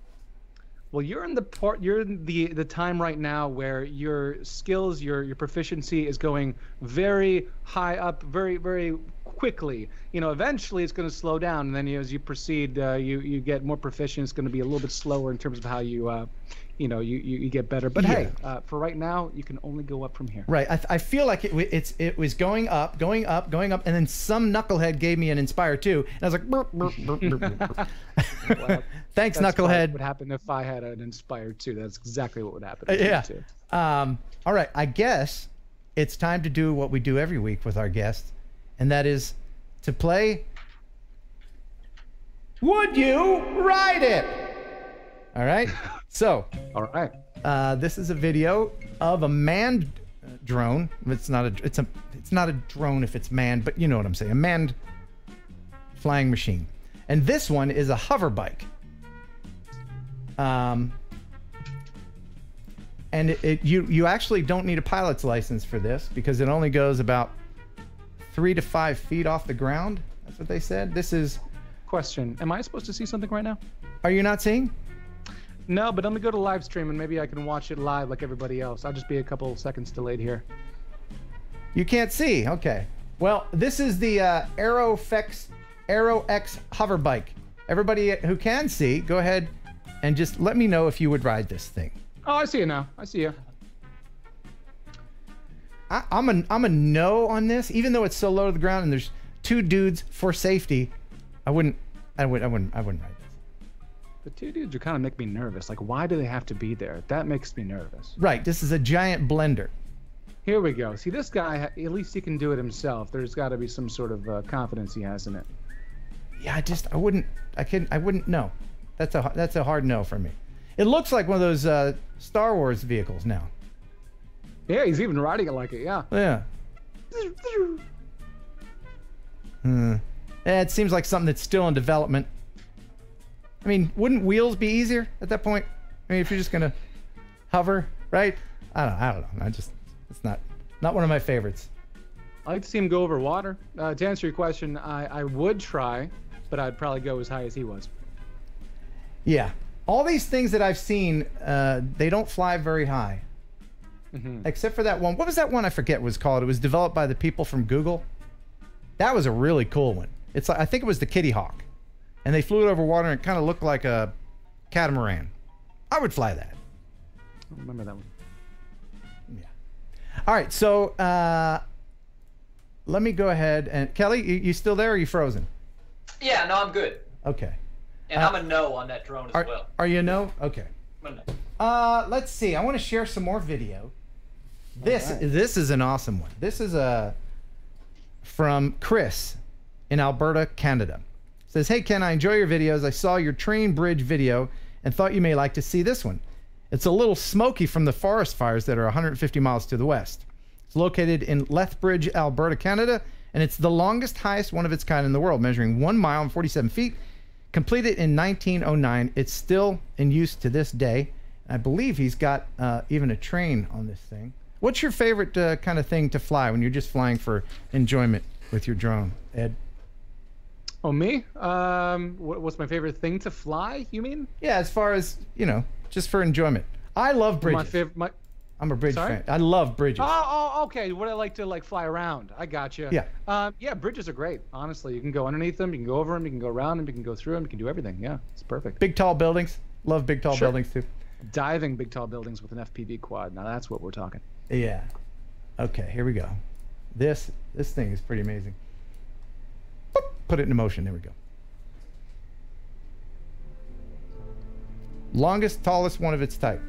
Well, you're in the time right now where your skills, your proficiency is going very high up, very, very quickly. You know, eventually it's going to slow down, and then as you proceed, you get more proficient. It's going to be a little bit slower in terms of how you you get better. But hey, for right now, you can only go up from here. Right. I feel like it was going up, and then some knucklehead gave me an Inspire 2, and I was like, burp, burp, burp, burp, burp. Well, thanks, knucklehead. What would happen if I had an Inspire 2? That's exactly what would happen. Yeah. All right. I guess it's time to do what we do every week with our guests, and that is to play Would You Ride It? All right. So, all right. This is a video of a manned drone. It's not a drone if it's manned, but you know what I'm saying. A manned flying machine. And this one is a hover bike. And you actually don't need a pilot's license for this because it only goes about 3 to 5 feet off the ground. That's what they said. This is. Question: am I supposed to see something right now? Are you not seeing? No, but let me go to live stream and maybe I can watch it live like everybody else. I'll just be a couple seconds delayed here. You can't see. Okay. Well, this is the Aero X hover bike. Everybody who can see, go ahead and just let me know if you would ride this thing. Oh, I see you now. I see you. I'm a no on this, even though it's so low to the ground and there's 2 dudes for safety. I wouldn't ride this. The two dudes are kind of make me nervous. Like, why do they have to be there? That makes me nervous. Right. This is a giant blender. Here we go. See, this guy, at least he can do it himself. There's got to be some sort of confidence he has in it. Yeah, I wouldn't know. That's a hard no for me. It looks like one of those Star Wars vehicles now. Yeah, he's even riding it like it. Yeah. Yeah. Yeah, it seems like something that's still in development. I mean, wouldn't wheels be easier at that point? I mean, if you're just gonna hover, right? I don't know. It's not one of my favorites. I like to see him go over water. To answer your question, I would try, but I'd probably go as high as he was. Yeah. All these things that I've seen, they don't fly very high. Except for that one. What was that one? I forget what it was called. It was developed by the people from Google. That was a really cool one. It's like, I think it was the Kitty Hawk. And they flew it over water and it kind of looked like a catamaran. I would fly that. I remember that one. Yeah. All right, so let me go ahead and... Kelly, you still there or are you frozen? Yeah, no, I'm good. Okay. And I'm a no on that drone as well. Are you a no? Okay. I'm a no. Let's see. I want to share some more video. This is an awesome one. This is from Chris in Alberta, Canada. It says, "Hey Ken, I enjoy your videos. I saw your train bridge video and thought you may like to see this one. It's a little smoky from the forest fires that are 150 miles to the west. It's located in Lethbridge, Alberta, Canada, and it's the longest, highest one of its kind in the world, measuring 1 mile and 47 feet. Completed in 1909. It's still in use to this day. I believe he's got even a train on this thing. What's your favorite kind of thing to fly when you're just flying for enjoyment with your drone, Ed?" Oh, me? What's my favorite thing to fly, you mean? Yeah, as far as, just for enjoyment. I love bridges. I'm a bridge fan. I love bridges. Oh, okay. What I like to fly around. I gotcha. Yeah. Yeah, bridges are great. Honestly, you can go underneath them, you can go over them, you can go around them, you can go through them, you can do everything. Yeah, it's perfect. Big tall buildings. Love big tall buildings too. Diving big tall buildings with an FPV quad. Now that's what we're talking. Yeah. Okay, here we go. This thing is pretty amazing. Boop, put it into motion. There we go. Longest, tallest one of its type.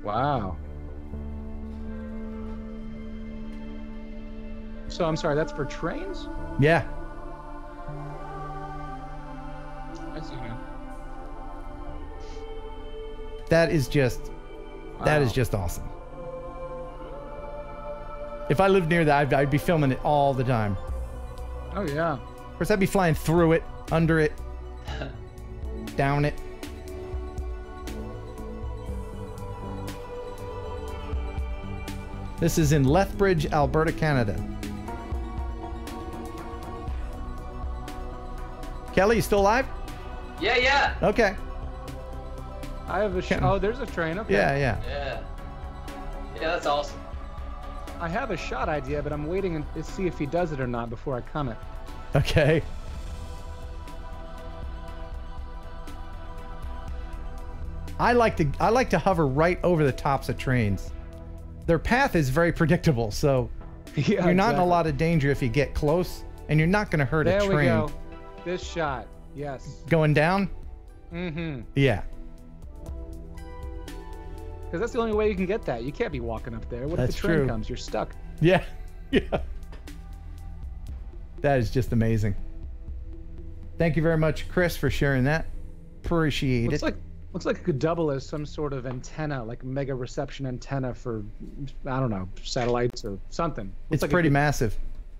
Wow. So I'm sorry, that's for trains? Yeah. I see now. That is just awesome. If I lived near that, I'd be filming it all the time. Oh yeah. Of course, I'd be flying through it, under it, down it. This is in Lethbridge, Alberta, Canada. Kelly, you still alive? Yeah. Okay. I have a there's a train. Okay. Yeah. Yeah, that's awesome. I have a shot idea, but I'm waiting to see if he does it or not before I comment. Okay. I like to hover right over the tops of trains. Their path is very predictable, so you're not in a lot of danger if you get close, and you're not going to hurt a train. There we go. This shot, yes. Going down? Mm-hmm. Yeah. Because that's the only way you can get that. You can't be walking up there. What if the train comes? You're stuck. Yeah. That is just amazing. Thank you very much, Chris, for sharing that. Appreciate it. Looks like it could double as some sort of antenna, like mega reception antenna for, I don't know, satellites or something. It's like pretty massive.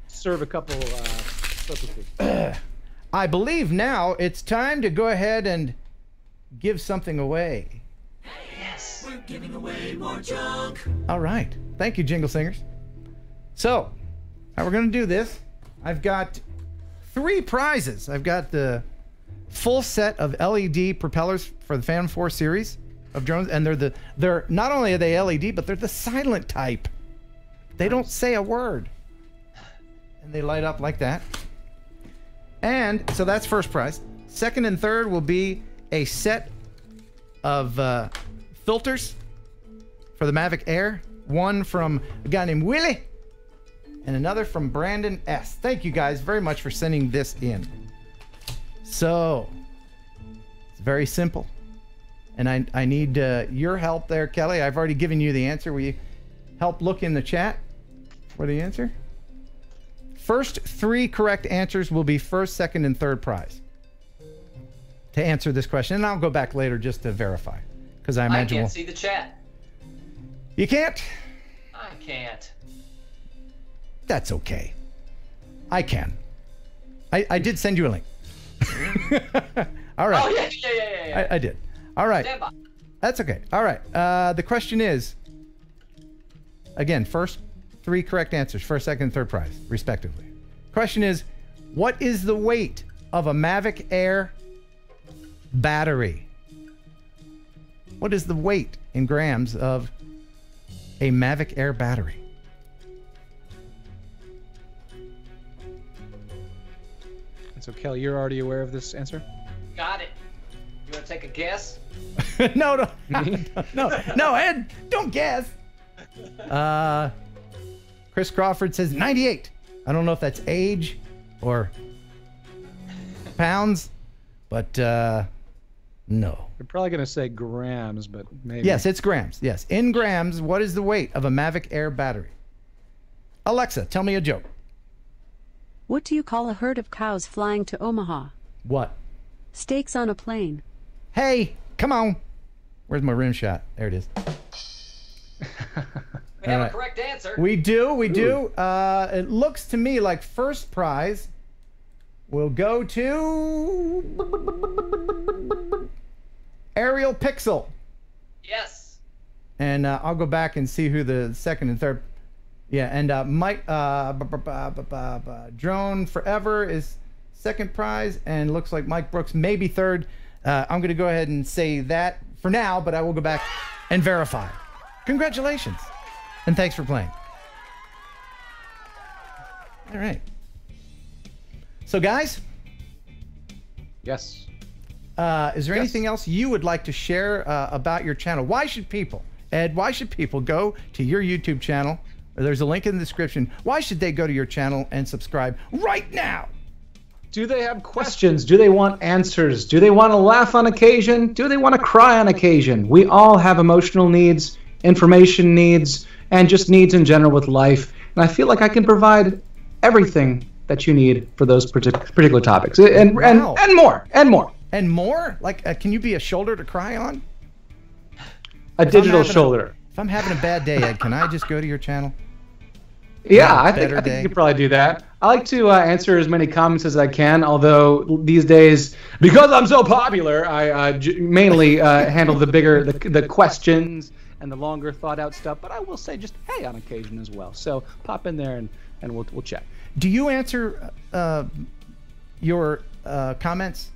Serve a couple purposes. I believe now it's time to go ahead and give something away. Yes, we're giving away more junk. All right. Thank you, Jingle Singers. So, how we're going to do this, I've got 3 prizes. I've got the full set of LED propellers for the Phantom 4 series of drones, and they're not only are they LED, but they're the silent type. They don't say a word. And they light up like that. And so that's first prize. Second and third will be a set of filters for the Mavic Air. One from a guy named Willie and another from Brandon S. Thank you guys very much for sending this in. So, it's very simple. And I need your help there, Kelly. I've already given you the answer. Will you help look in the chat for the answer? First 3 correct answers will be first, second, and third prize to answer this question. And I'll go back later just to verify, because I imagine I can't see the chat. You can't? I can't. That's okay. I can. I did send you a link. All right. Oh, yeah. I did. All right. Stand by. That's okay. All right. The question is, again, first 3 correct answers, first, second, and third prize, respectively. Question is, what is the weight of a Mavic Air battery? What is the weight in grams of a Mavic Air battery? And so, Kelly, you're already aware of this answer? Got it. You want to take a guess? No, Ed, don't guess. Chris Crawford says 98. I don't know if that's age or pounds, but no. You're probably going to say grams, but maybe. Yes, it's grams. Yes. In grams, what is the weight of a Mavic Air battery? Alexa, tell me a joke. What do you call a herd of cows flying to Omaha? What? Steaks on a plane. Hey, come on. Where's my rim shot? There it is. We have a correct answer. We do. It looks to me like first prize will go to Aerial Pixel. Yes. And I'll go back and see who the second and third. Yeah, and Mike Drone Forever is second prize, and looks like Mike Brooks maybe third. I'm going to go ahead and say that for now, but I will go back and verify. Congratulations. And thanks for playing. All right. So, guys? Yes. Is there anything else you would like to share about your channel? Why should people, Ed, why should people go to your YouTube channel? There's a link in the description. Why should they go to your channel and subscribe right now? Do they have questions? Do they want answers? Do they want to laugh on occasion? Do they want to cry on occasion? We all have emotional needs, information needs, and just needs in general with life. And I feel like I can provide everything that you need for those particular topics, and more. And more? Like, can you be a shoulder to cry on? A digital shoulder. If I'm having a bad day, Ed, can I just go to your channel? Yeah, I think you could probably do that. I like to answer as many comments as I can, although these days, because I'm so popular, I mainly handle the questions and the longer thought out stuff, but I will say just hey on occasion as well. So pop in there and we'll chat. Do you answer your comments?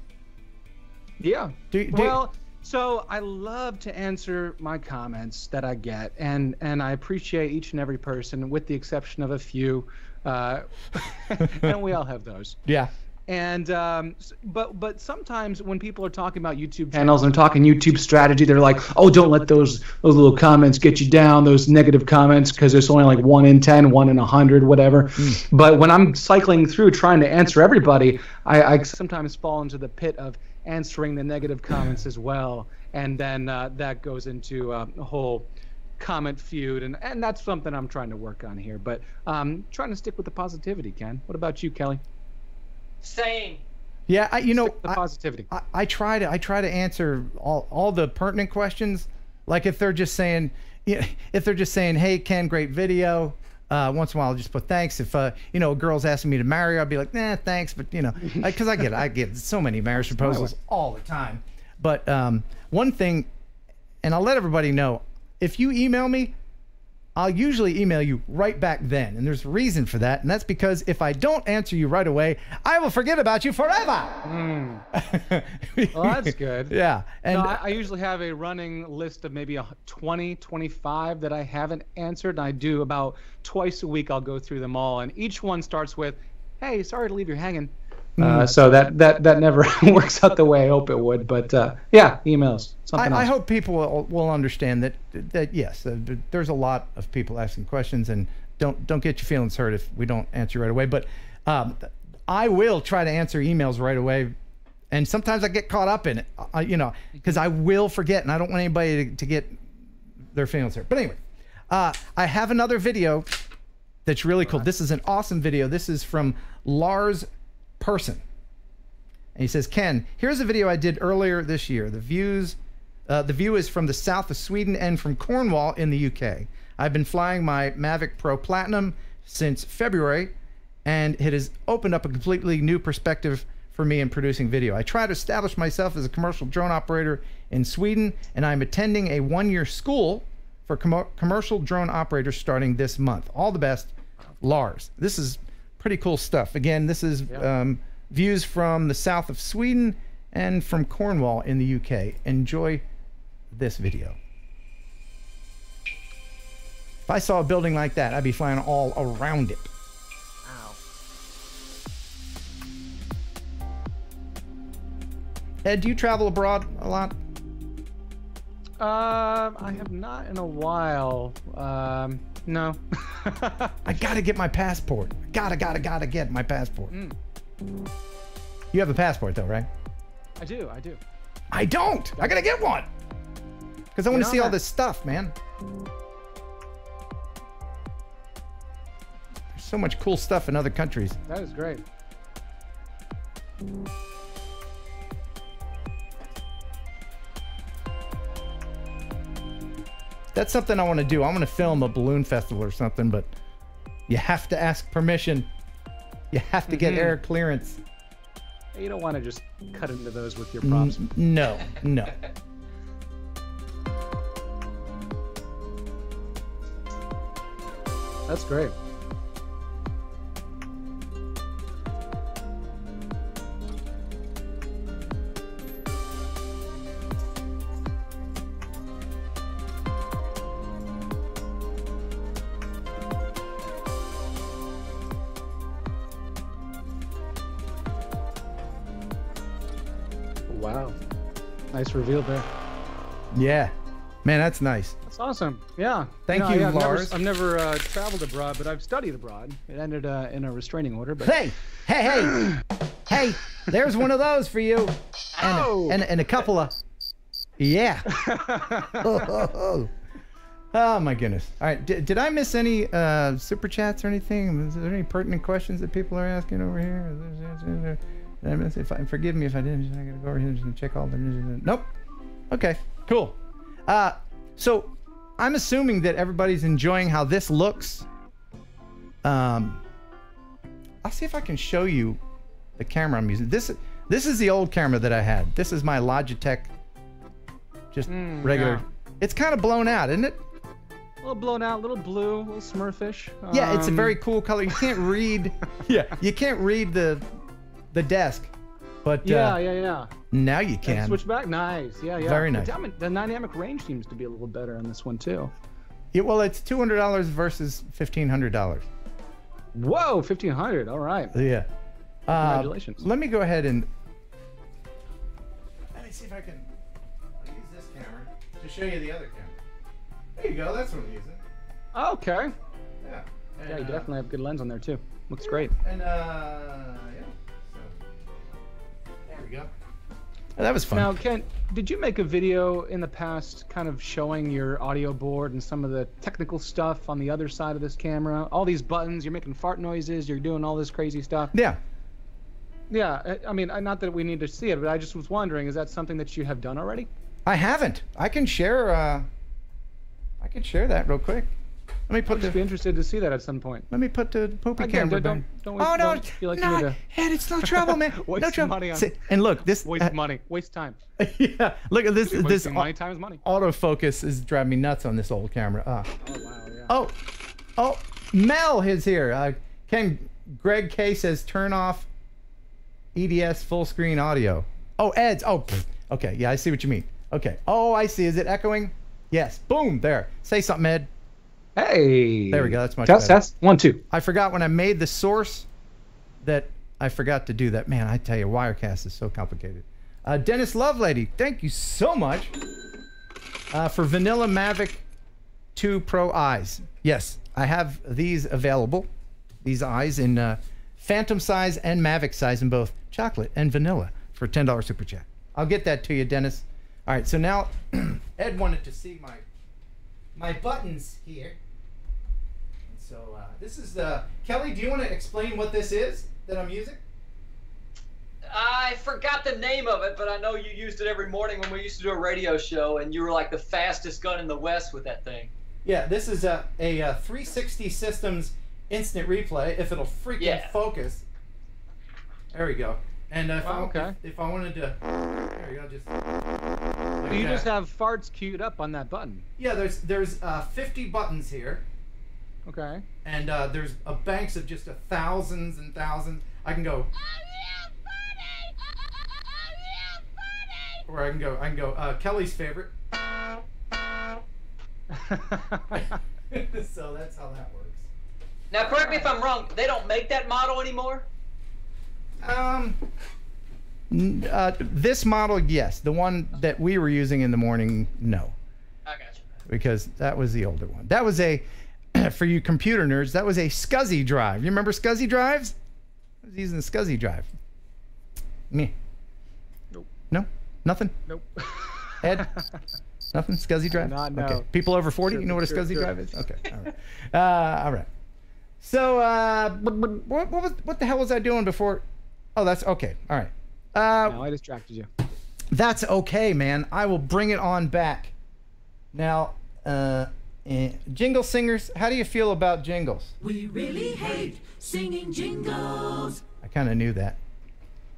Yeah. So I love to answer my comments that I get, and I appreciate each and every person, with the exception of a few, and we all have those. Yeah. And but sometimes when people are talking about YouTube channels and talking YouTube strategy, they're like, oh, don't let those little comments get you down, those negative comments, because there's only like 1 in 10, 1 in 100, whatever. But when I'm cycling through trying to answer everybody, I sometimes fall into the pit of answering the negative comments as well, and then that goes into a whole comment feud, and that's something I'm trying to work on here. But trying to stick with the positivity, Ken. What about you, Kelly? Same. Yeah, positivity. I try to answer all the pertinent questions. Like if they're just saying, hey Ken, great video. Once in a while, I'll just put thanks. If a girl's asking me to marry her, I'll be like, nah, thanks. But because I get so many marriage proposals all the time. But one thing, and I'll let everybody know, if you email me, I'll usually email you right back then. And there's a reason for that. And that's because if I don't answer you right away, I will forget about you forever. Well, that's good. Yeah. And no, I usually have a running list of maybe 20, 25 that I haven't answered. And I do about twice a week. I'll go through them all. And each one starts with, hey, sorry to leave you hanging. So that never works out the way I hope it would. But yeah, emails. I hope people will understand that yes, there's a lot of people asking questions, and don't get your feelings hurt if we don't answer right away. But I will try to answer emails right away. And sometimes I get caught up in it, you know, because I will forget, and I don't want anybody to get their feelings hurt. But anyway, I have another video that's really cool. This is an awesome video. This is from Lars Person. And he says, Ken, here's a video I did earlier this year. The view is from the south of Sweden and from Cornwall in the UK. I've been flying my Mavic Pro Platinum since February, and it has opened up a completely new perspective for me in producing video. I try to establish myself as a commercial drone operator in Sweden, and I'm attending a one-year school for commercial drone operators starting this month. All the best, Lars. This is pretty cool stuff. Again, this is views from the south of Sweden and from Cornwall in the UK. Enjoy this video. If I saw a building like that, I'd be flying all around it. Ed, do you travel abroad a lot? I have not in a while. No. I gotta get my passport. Gotta get my passport. You have a passport though, right? I do. I don't. I gotta get one. Because I want to see all this stuff, man. There's so much cool stuff in other countries. That is great. That's something I want to do. I want to film a balloon festival or something, but you have to ask permission. You have to get air clearance. You don't want to just cut into those with your props. No. That's great. Wow. Nice reveal there. Yeah. Man, that's nice. That's awesome. Yeah. Thank you, Lars. I've never traveled abroad, but I've studied abroad. It ended in a restraining order. But Hey, there's one of those for you. And a couple of... Yeah. Oh, my goodness. All right. Did I miss any super chats or anything? Is there any pertinent questions that people are asking over here? Did I miss it? Forgive me if I didn't. I gotta go over here and check all the... Nope. Okay, cool. So I'm assuming that everybody's enjoying how this looks. I'll see if I can show you the camera I'm using. This is the old camera that I had. This is my Logitech, just regular. Yeah. It's kind of blown out, isn't it? A little blown out, a little blue, a little Smurfish. Yeah, it's a very cool color. You can't read. You can't read the desk, but yeah. Now you can. Switch back, nice. Yeah. Very nice. The dynamic range seems to be a little better on this one too. Yeah, well, it's $200 versus $1,500. Whoa, $1,500. All right. Yeah. Congratulations. Let me go ahead and let me see if I can use this camera to show you the other camera. There you go. That's what I'm using. Okay. Yeah. And, yeah, you definitely have good lens on there too. Looks great. And yeah. So, there we go. Oh, that was fun. Now, Ken, did you make a video in the past kind of showing your audio board and some of the technical stuff on the other side of this camera? All these buttons, you're making fart noises, you're doing all this crazy stuff. Yeah. Yeah, I mean, not that we need to see it, but I just was wondering, is that something that you have done already? I haven't. I can share that real quick. Let me put I'd just be interested to see that at some point. Let me put the poopy camera back. Don't feel like you need to... Ed, it's no trouble, man. Waste no trouble. money on... And look, this... Waste money. Waste time. Yeah, look at this. This money, time is money. Autofocus is driving me nuts on this old camera. Oh, wow, yeah. Oh, Mel is here. Greg K says turn off EDS full screen audio. Oh, Ed's. Oh, okay. Yeah, I see what you mean. Okay. Oh, I see. Is it echoing? Yes. Boom. There. Say something, Ed. Hey. There we go. That's much better. Test. 1, 2. I forgot when I made the source that I forgot to do that. Man, I tell you, Wirecast is so complicated. Dennis Lovelady, thank you so much for Vanilla Mavic 2 Pro eyes. Yes, I have these available. These eyes in Phantom size and Mavic size in both chocolate and vanilla for a $10 super chat. I'll get that to you, Dennis. All right, so now Ed wanted to see my buttons here. And so this is Kelly, do you want to explain what this is that I'm using? I forgot the name of it, but I know you used it every morning when we used to do a radio show, and you were like the fastest gun in the West with that thing. Yeah, this is a 360 Systems instant replay, if it'll freaking focus. There we go. And if I wanted to, there you go, just like you just have farts queued up on that button. Yeah, there's 50 buttons here. Okay. And there's banks of just thousands and thousands. I can go. Or I can go. Kelly's favorite. So that's how that works. Now, correct me if I'm wrong. They don't make that model anymore. This model, yes. The one that we were using in the morning, no. I got you. Because that was the older one. That was a, for you computer nerds, that was a SCSI drive. You remember SCSI drives? I was using the SCSI drive. Me. Nope. No? Nothing? Nope. Ed? Nothing? SCSI drive? Not no. Okay. People over 40, you know what a SCSI drive is? Okay. All right. All right. So, what the hell was I doing before? Oh, that's okay. All right. No, I distracted you. That's okay, man. I will bring it on back. Now, jingle singers, how do you feel about jingles? We really hate singing jingles. I kind of knew that.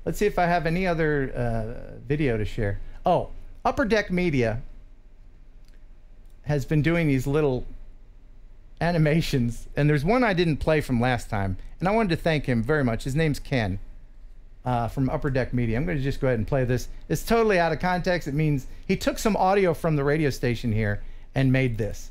Let's see if I have any other video to share. Oh, Upper Deck Media has been doing these little animations, and there's one I didn't play from last time, and I wanted to thank him very much. His name's Ken from Upper Deck Media. I'm going to just go ahead and play this. It's totally out of context. It means he took some audio from the radio station here and made this.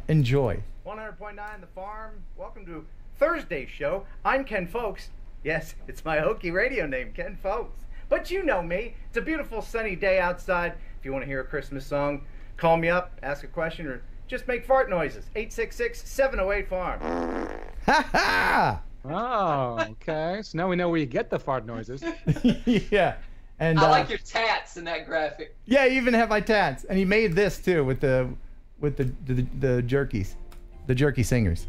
Enjoy. 100.9 The Farm. Welcome to Thursday's show. I'm Ken Folks. Yes, it's my hokey radio name, Ken Folks. But you know me. It's a beautiful sunny day outside. If you want to hear a Christmas song, call me up, ask a question, or just make fart noises. 866-708-FARM. Ha ha! Oh, okay. So now we know where you get the fart noises. Yeah. And I like your tats in that graphic. Yeah, you even have my tats. And he made this too with the jerkies. The jerky singers.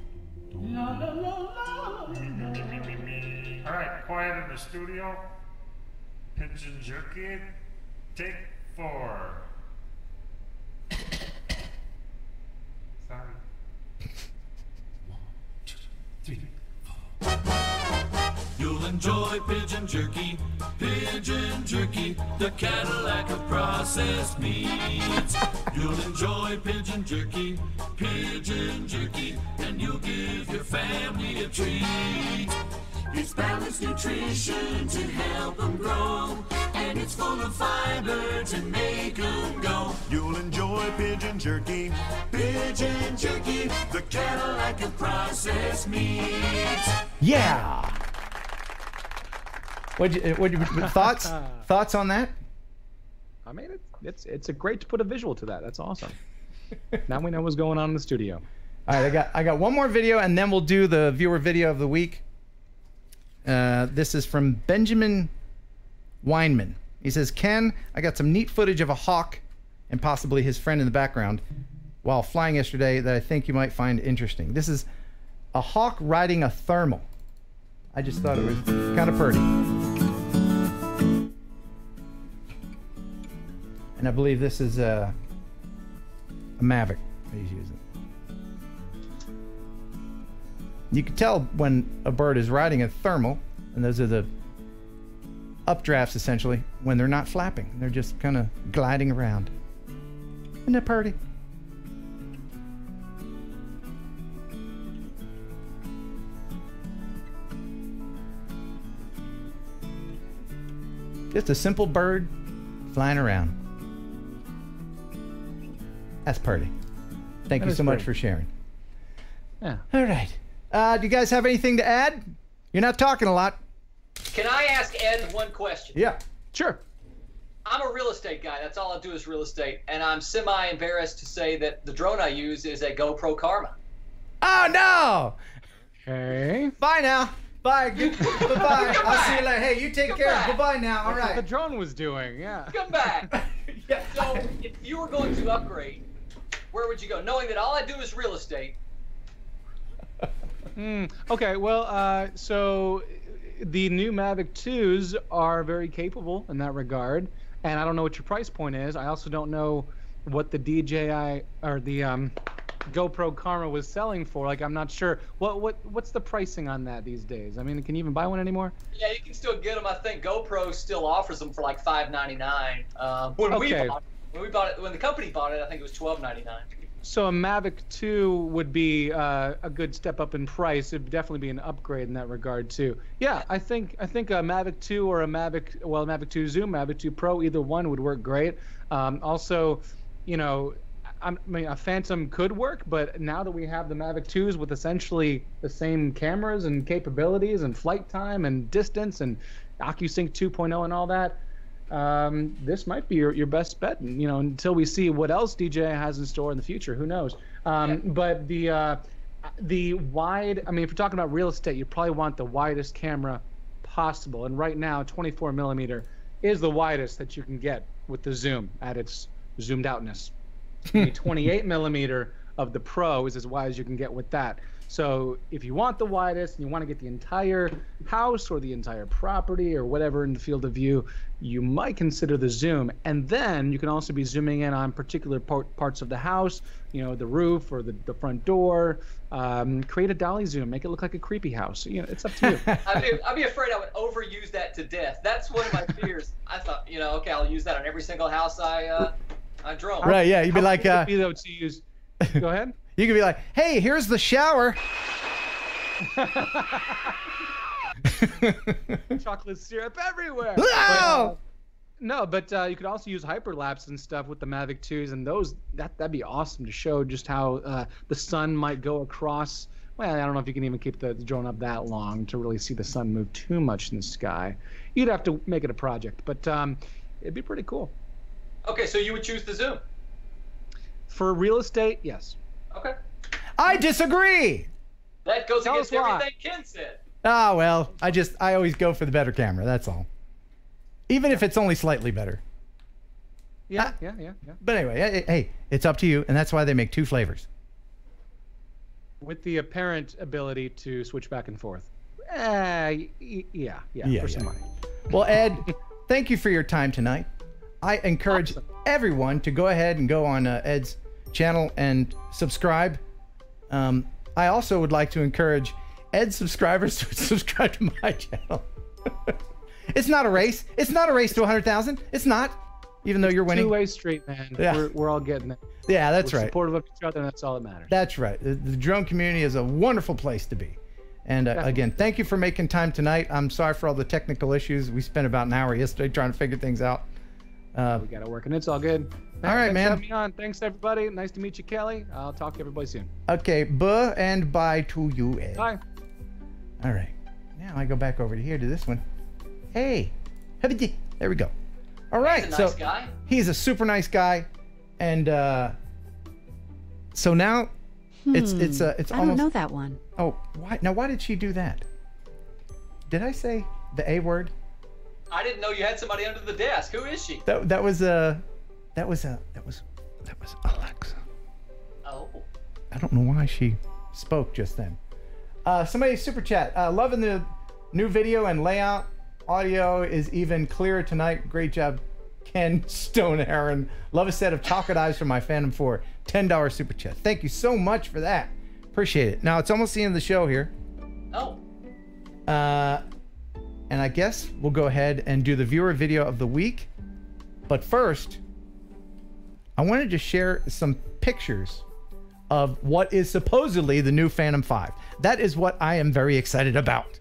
All right, quiet in the studio. Pigeon jerky. Take 4. Sorry. 1, 2, 3, 4. You'll enjoy pigeon jerky, the Cadillac of processed meats. You'll enjoy pigeon jerky, and you'll give your family a treat. It's balanced nutrition to help them grow, and it's full of fiber to make them go. You'll enjoy pigeon jerky, the Cadillac of processed meats. Yeah. Thoughts on that? I mean, it's a great to put a visual to that. That's awesome. Now we know what's going on in the studio. All right, I got one more video, and then we'll do the viewer video of the week. This is from Benjamin Weinman. He says, Ken, I got some neat footage of a hawk and possibly his friend in the background while flying yesterday that I think you might find interesting. This is a hawk riding a thermal. I just thought it was kind of pretty. And I believe this is a Mavic that he's using. You can tell when a bird is riding a thermal, and those are the updrafts essentially, when they're not flapping. They're just kind of gliding around. Isn't that pretty? Just a simple bird flying around. That's pretty. Thank you so much for sharing. Yeah. All right. Do you guys have anything to add? You're not talking a lot. Can I ask Ed one question? Yeah. Sure. I'm a real estate guy. That's all I do is real estate. And I'm semi-embarrassed to say that the drone I use is a GoPro Karma. Oh, no! Okay. Bye now. Bye. Bye-bye. I'll see you later. Hey, you take care. Goodbye now. All That's what right. the drone was doing, yeah. Come back. Yeah. So, if you were going to upgrade, where would you go? Knowing that all I do is real estate. Okay, well, so the new Mavic 2s are very capable in that regard, and I don't know what your price point is. I also don't know what the DJI or the GoPro Karma was selling for. Like, I'm not sure. What's the pricing on that these days? I mean, can you even buy one anymore? Yeah, you can still get them. I think GoPro still offers them for like $5.99. When the company bought it, I think it was $12.99. So a Mavic 2 would be a good step up in price. It'd definitely be an upgrade in that regard too. Yeah, I think a Mavic 2 or a Mavic 2 Zoom, Mavic 2 Pro, either one would work great. Also, you know, I mean, a Phantom could work, but now that we have the Mavic 2s with essentially the same cameras and capabilities and flight time and distance and OcuSync 2.0 and all that, this might be your best bet. You know, until we see what else DJI has in store in the future, who knows? But the wide, I mean, if you're talking about real estate, you probably want the widest camera possible. And right now, 24 millimeter is the widest that you can get with the zoom at its zoomed outness. The 28 millimeter of the Pro is as wide as you can get with that. So if you want the widest and you want to get the entire house or the entire property or whatever in the field of view, you might consider the zoom. And then you can also be zooming in on particular parts of the house, you know, the roof or the front door. Create a dolly zoom, make it look like a creepy house. You know, it's up to you. I'd be afraid I would overuse that to death. That's one of my fears. I thought, you know, okay, I'll use that on every single house I drone. Right, yeah, you'd be like, though, to use. Go ahead. You could be like, hey, here's the shower. Chocolate syrup everywhere. No! But you could also use hyperlapse and stuff with the Mavic 2s, and those that'd be awesome to show just how the sun might go across. Well, I don't know if you can even keep the drone up that long to really see the sun move too much in the sky. You'd have to make it a project, but it'd be pretty cool. Okay, so you would choose the zoom? For real estate, yes. Okay. I disagree. That goes against everything Ken said. Ah, well, I always go for the better camera. That's all. Even if it's only slightly better. Yeah. But anyway, hey, it's up to you, and that's why they make two flavors. With the apparent ability to switch back and forth. Yeah, for some money. Well, Ed, thank you for your time tonight. I encourage everyone to go ahead and go on Ed's channel and subscribe. I also would like to encourage Ed's subscribers to subscribe to my channel. It's not a race. It's not a race to 100,000. It's not. Even though you're winning. Two-way street, man. Yeah. We're all getting it. Yeah, that's right. Supportive of each other, and that's all that matters. That's right. The drone community is a wonderful place to be. And again, thank you for making time tonight. I'm sorry for all the technical issues. We spent about an hour yesterday trying to figure things out. We got it working. It's all good. All right, man. Thanks for having me on. Thanks, everybody. Nice to meet you, Kelly. I'll talk to everybody soon. Okay, buh and bye to you, Ed. Bye. All right. Now I go back over to here to this one. Hey. There we go. All right. He's a nice guy. He's a super nice guy. And so now it's almost. I don't know that one. Oh, why? Now, why did she do that? Did I say the A word? I didn't know you had somebody under the desk. Who is she? That was Alexa. Oh. I don't know why she spoke just then. Somebody super chat. Loving the new video and layout. Audio is even clearer tonight. Great job, Ken Stone Heron. Love a set of chocolate eyes from my Phantom 4. $10 super chat. Thank you so much for that. Appreciate it. Now it's almost the end of the show here. Oh. And I guess we'll go ahead and do the viewer video of the week. But first, I wanted to share some pictures of what is supposedly the new Phantom 5. That is what I am very excited about.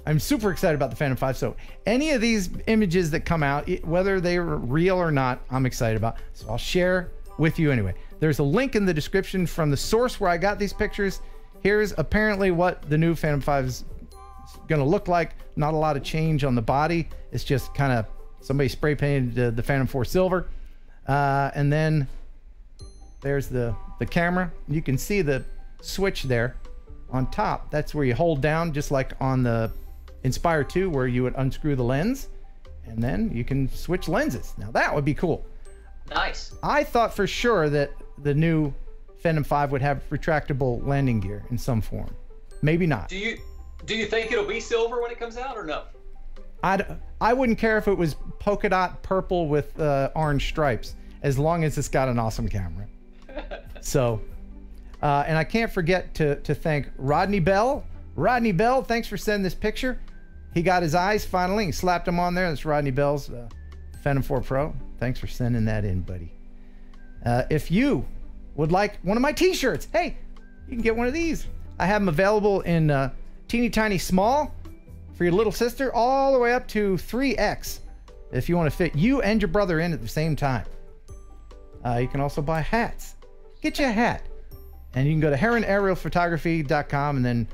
I'm super excited about the Phantom 5. So any of these images that come out, whether they're real or not, I'm excited about. So I'll share with you anyway. There's a link in the description from the source where I got these pictures. Here's apparently what the new Phantom 5 is going to look like. Not a lot of change on the body. It's just kind of somebody spray painted the Phantom 4 silver. And then there's the camera. You can see the switch there. on top, that's where you hold down, just like on the Inspire 2, where you would unscrew the lens, and then you can switch lenses. Now that would be cool. Nice. I thought for sure that the new Phantom 5 would have retractable landing gear in some form. Maybe not. Do you think it'll be silver when it comes out, or no? I wouldn't care if it was polka dot purple with orange stripes, as long as it's got an awesome camera. So, and I can't forget to thank Rodney Bell. Rodney Bell, thanks for sending this picture. He got his eyes finally. He slapped them on there. That's Rodney Bell's Phantom 4 Pro. Thanks for sending that in, buddy. If you would like one of my t-shirts, hey, you can get one of these. I have them available in teeny tiny small for your little sister, all the way up to 3X if you want to fit you and your brother in at the same time. You can also buy hats. Get you a hat. And you can go to heronaerialphotography.com and then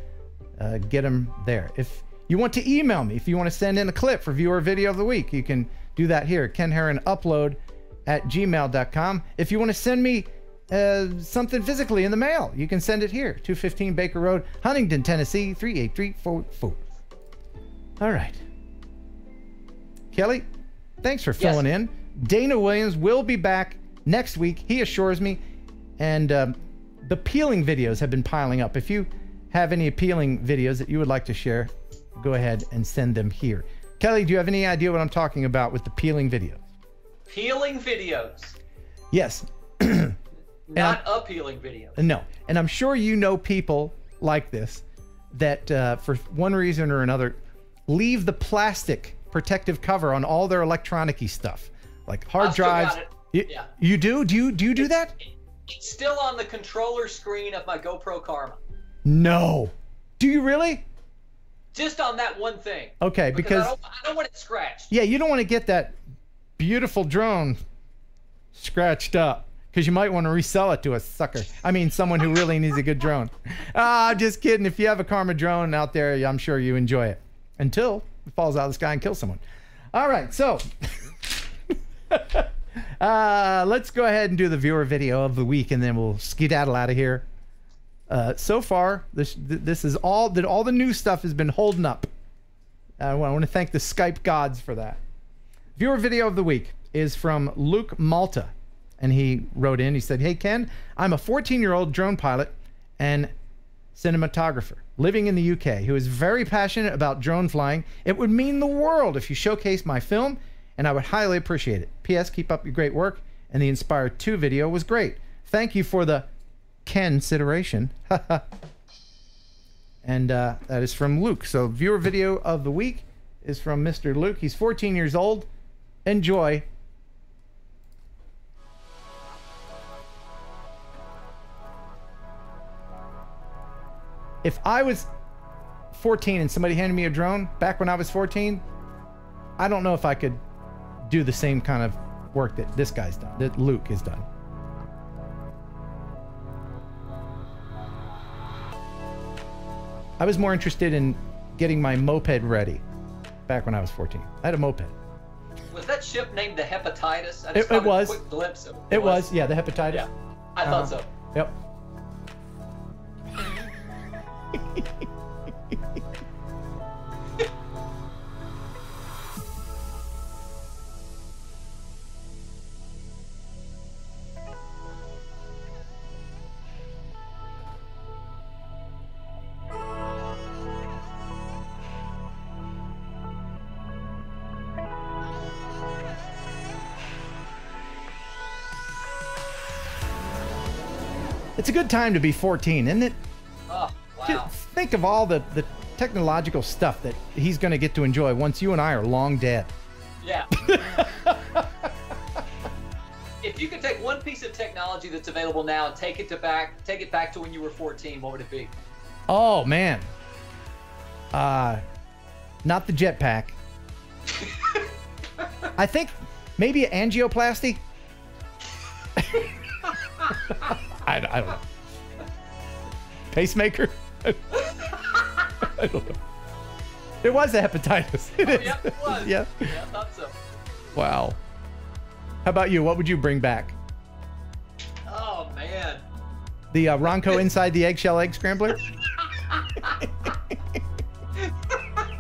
get them there. If you want to email me, if you want to send in a clip for viewer video of the week, you can do that here, kenheronupload@gmail.com. If you want to send me something physically in the mail, you can send it here, 215 Baker Road, Huntington, Tennessee, 38344. All right. Kelly, thanks for filling in. Dana Williams will be back next week, he assures me. And the peeling videos have been piling up. If you have any peeling videos that you would like to share, go ahead and send them here. Kelly, do you have any idea what I'm talking about with the peeling videos? Peeling videos. Yes. Not appealing videos. No. And I'm sure you know people like this that for one reason or another leave the plastic protective cover on all their electronic-y stuff, like hard drives. Yeah. You do? Do you do that? It's still on the controller screen of my GoPro Karma. No. Do you really? Just on that one thing. Okay, because I don't want it scratched. Yeah, you don't want to get that beautiful drone scratched up, because you might want to resell it to a sucker. I mean, someone who really needs a good drone. I'm just kidding. If you have a Karma drone out there, I'm sure you enjoy it. Until it falls out of the sky and kills someone. All right, so let's go ahead and do the viewer video of the week, and then we'll skedaddle out of here. So far, this is all the new stuff has been holding up. I want to thank the Skype gods for that. Viewer video of the week is from Luke Malta, and he wrote in. He said, "Hey Ken, I'm a 14-year-old drone pilot and cinematographer living in the UK who is very passionate about drone flying. It would mean the world if you showcased my film, and I would highly appreciate it. P.S. Keep up your great work, and the Inspire 2 video was great. Thank you for the consideration." And that is from Luke. So viewer video of the week is from Mr. Luke. He's 14 years old. Enjoy. If I was 14 and somebody handed me a drone back when I was 14, I don't know if I could do the same kind of work that this guy's done, that Luke has done. I was more interested in getting my moped ready back when I was 14. I had a moped. Was that ship named the Hepatitis? It was. A quick glimpse of it was, yeah, the Hepatitis. Yeah, I thought so. Yep. It's a good time to be 14, isn't it? Oh, wow. Just think of all the technological stuff that he's going to get to enjoy once you and I are long dead. Yeah. If you could take one piece of technology that's available now and take it back to when you were 14, what would it be? Oh man. Not the jetpack. I think maybe angioplasty. I don't know. Pacemaker? I don't know. It was a hepatitis. Yeah, it was. Yeah. Yeah, I thought so. Wow. How about you? What would you bring back? Oh, man. The Ronco inside the eggshell egg scrambler?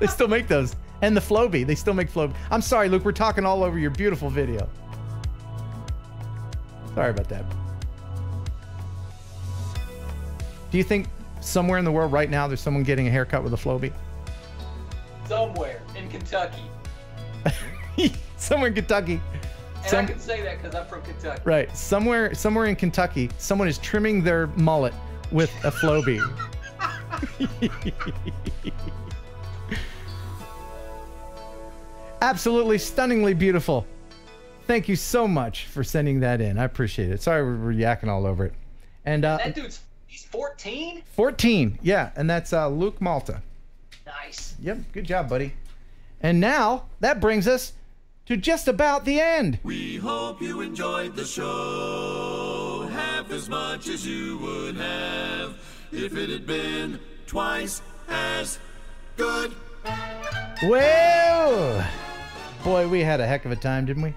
They still make those. And the Floby. They still make Floby. I'm sorry, Luke. We're talking all over your beautiful video. Sorry about that. Do you think somewhere in the world right now there's someone getting a haircut with a Floby? Somewhere in Kentucky. Somewhere in Kentucky. And I can say that because I'm from Kentucky. Right. Somewhere in Kentucky, someone is trimming their mullet with a Floby. Absolutely stunningly beautiful. Thank you so much for sending that in. I appreciate it. Sorry we're yakking all over it. And that dude's he's 14? 14, yeah. And that's Luke Malta. Nice. Yep, good job, buddy. And now that brings us to just about the end. We hope you enjoyed the show half as much as you would have if it had been twice as good. Well, boy, we had a heck of a time, didn't we?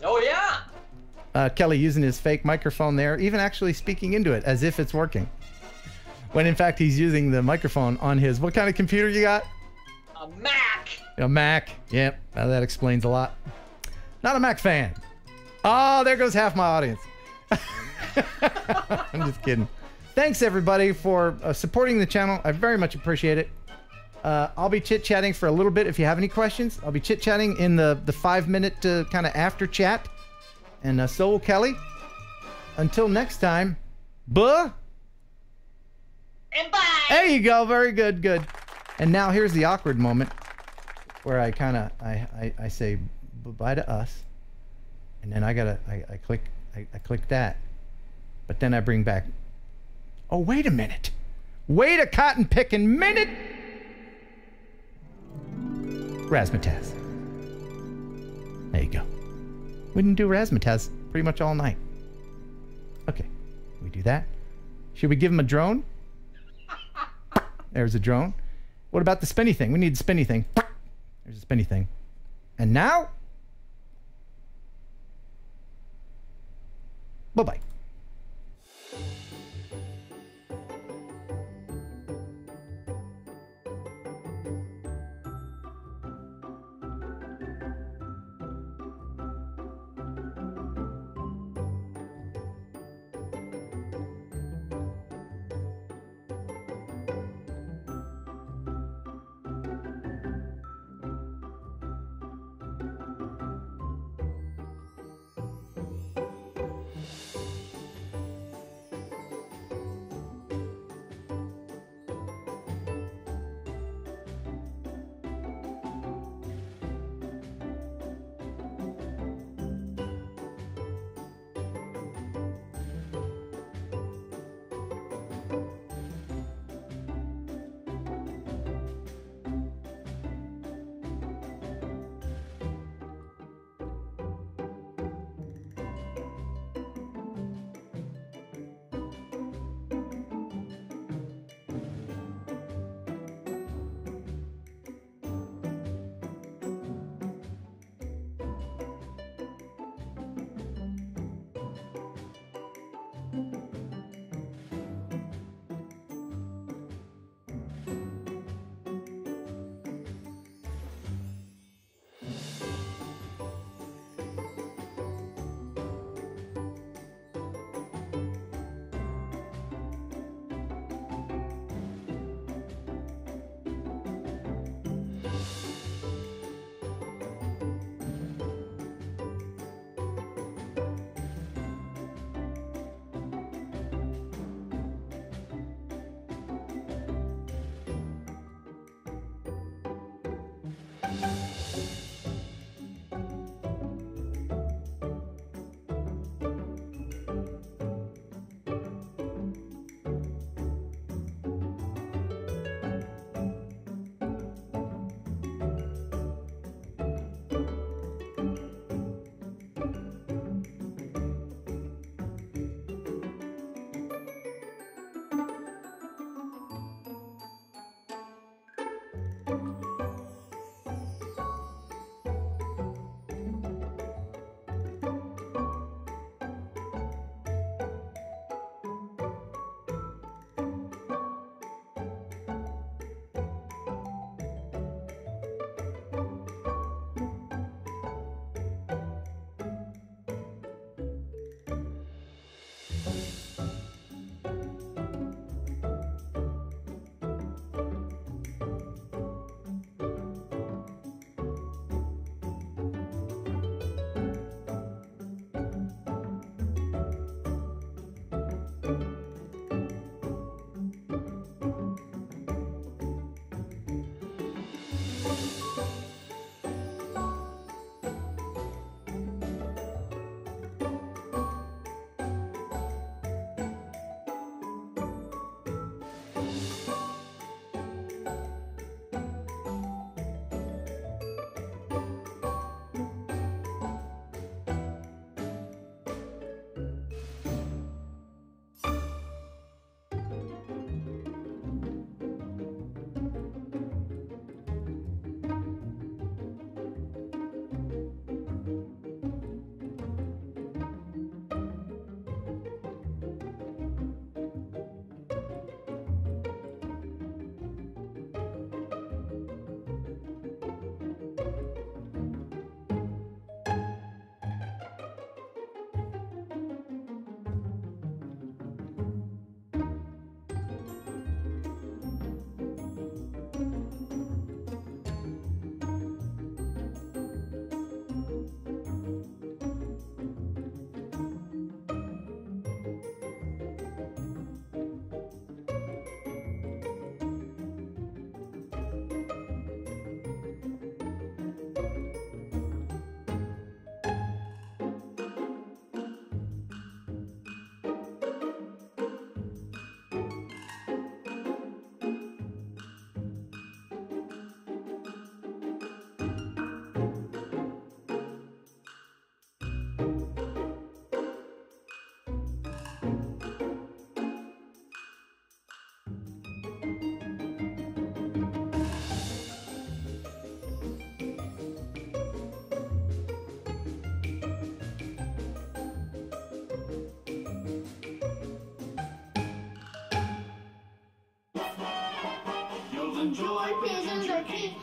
Oh, yeah. Kelly using his fake microphone there, even actually speaking into it as if it's working. When in fact he's using the microphone on his, what kind of computer you got? A Mac. A Mac. Yep, well, that explains a lot. Not a Mac fan. Oh, there goes half my audience. I'm just kidding. Thanks everybody for supporting the channel. I very much appreciate it. I'll be chit-chatting for a little bit. If you have any questions, I'll be chit-chatting in the 5-minute kind of after chat. And so will Kelly. Until next time, buh. And bye. There you go. Very good. Good. And now here's the awkward moment where I kind of, I say bye to us. And then I click that. But then I bring back, oh, wait a minute. Wait a cotton picking minute. Razzmatazz. There you go. We didn't do razzmatazz pretty much all night. Okay, we do that. Should we give him a drone? There's a drone. What about the spinny thing? We need the spinny thing. There's a spinny thing. And now, bye-bye. Enjoy pigeon jerky,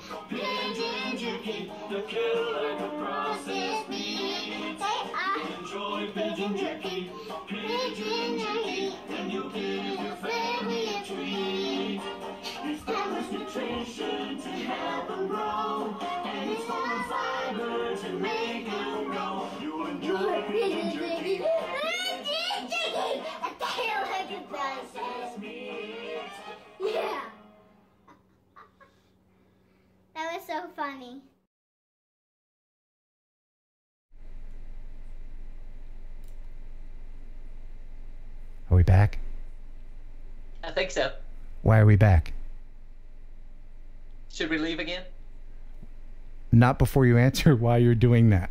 the Cadillac of processed meat. Enjoy pigeon jerky, and you'll give your family a treat. Establish nutrition to help them grow, and it's full of fiber to make them go. You'll enjoy pigeon jerky, a Cadillac of processed meat. Yeah. That was so funny. Are we back? I think so. Why are we back? Should we leave again? Not before you answer why you're doing that.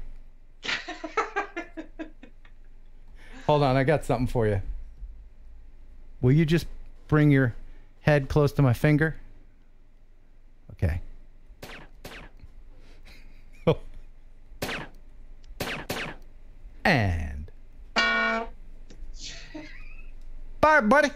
Hold on, I got something for you. Will you just bring your head close to my finger? Okay. And bye, buddy.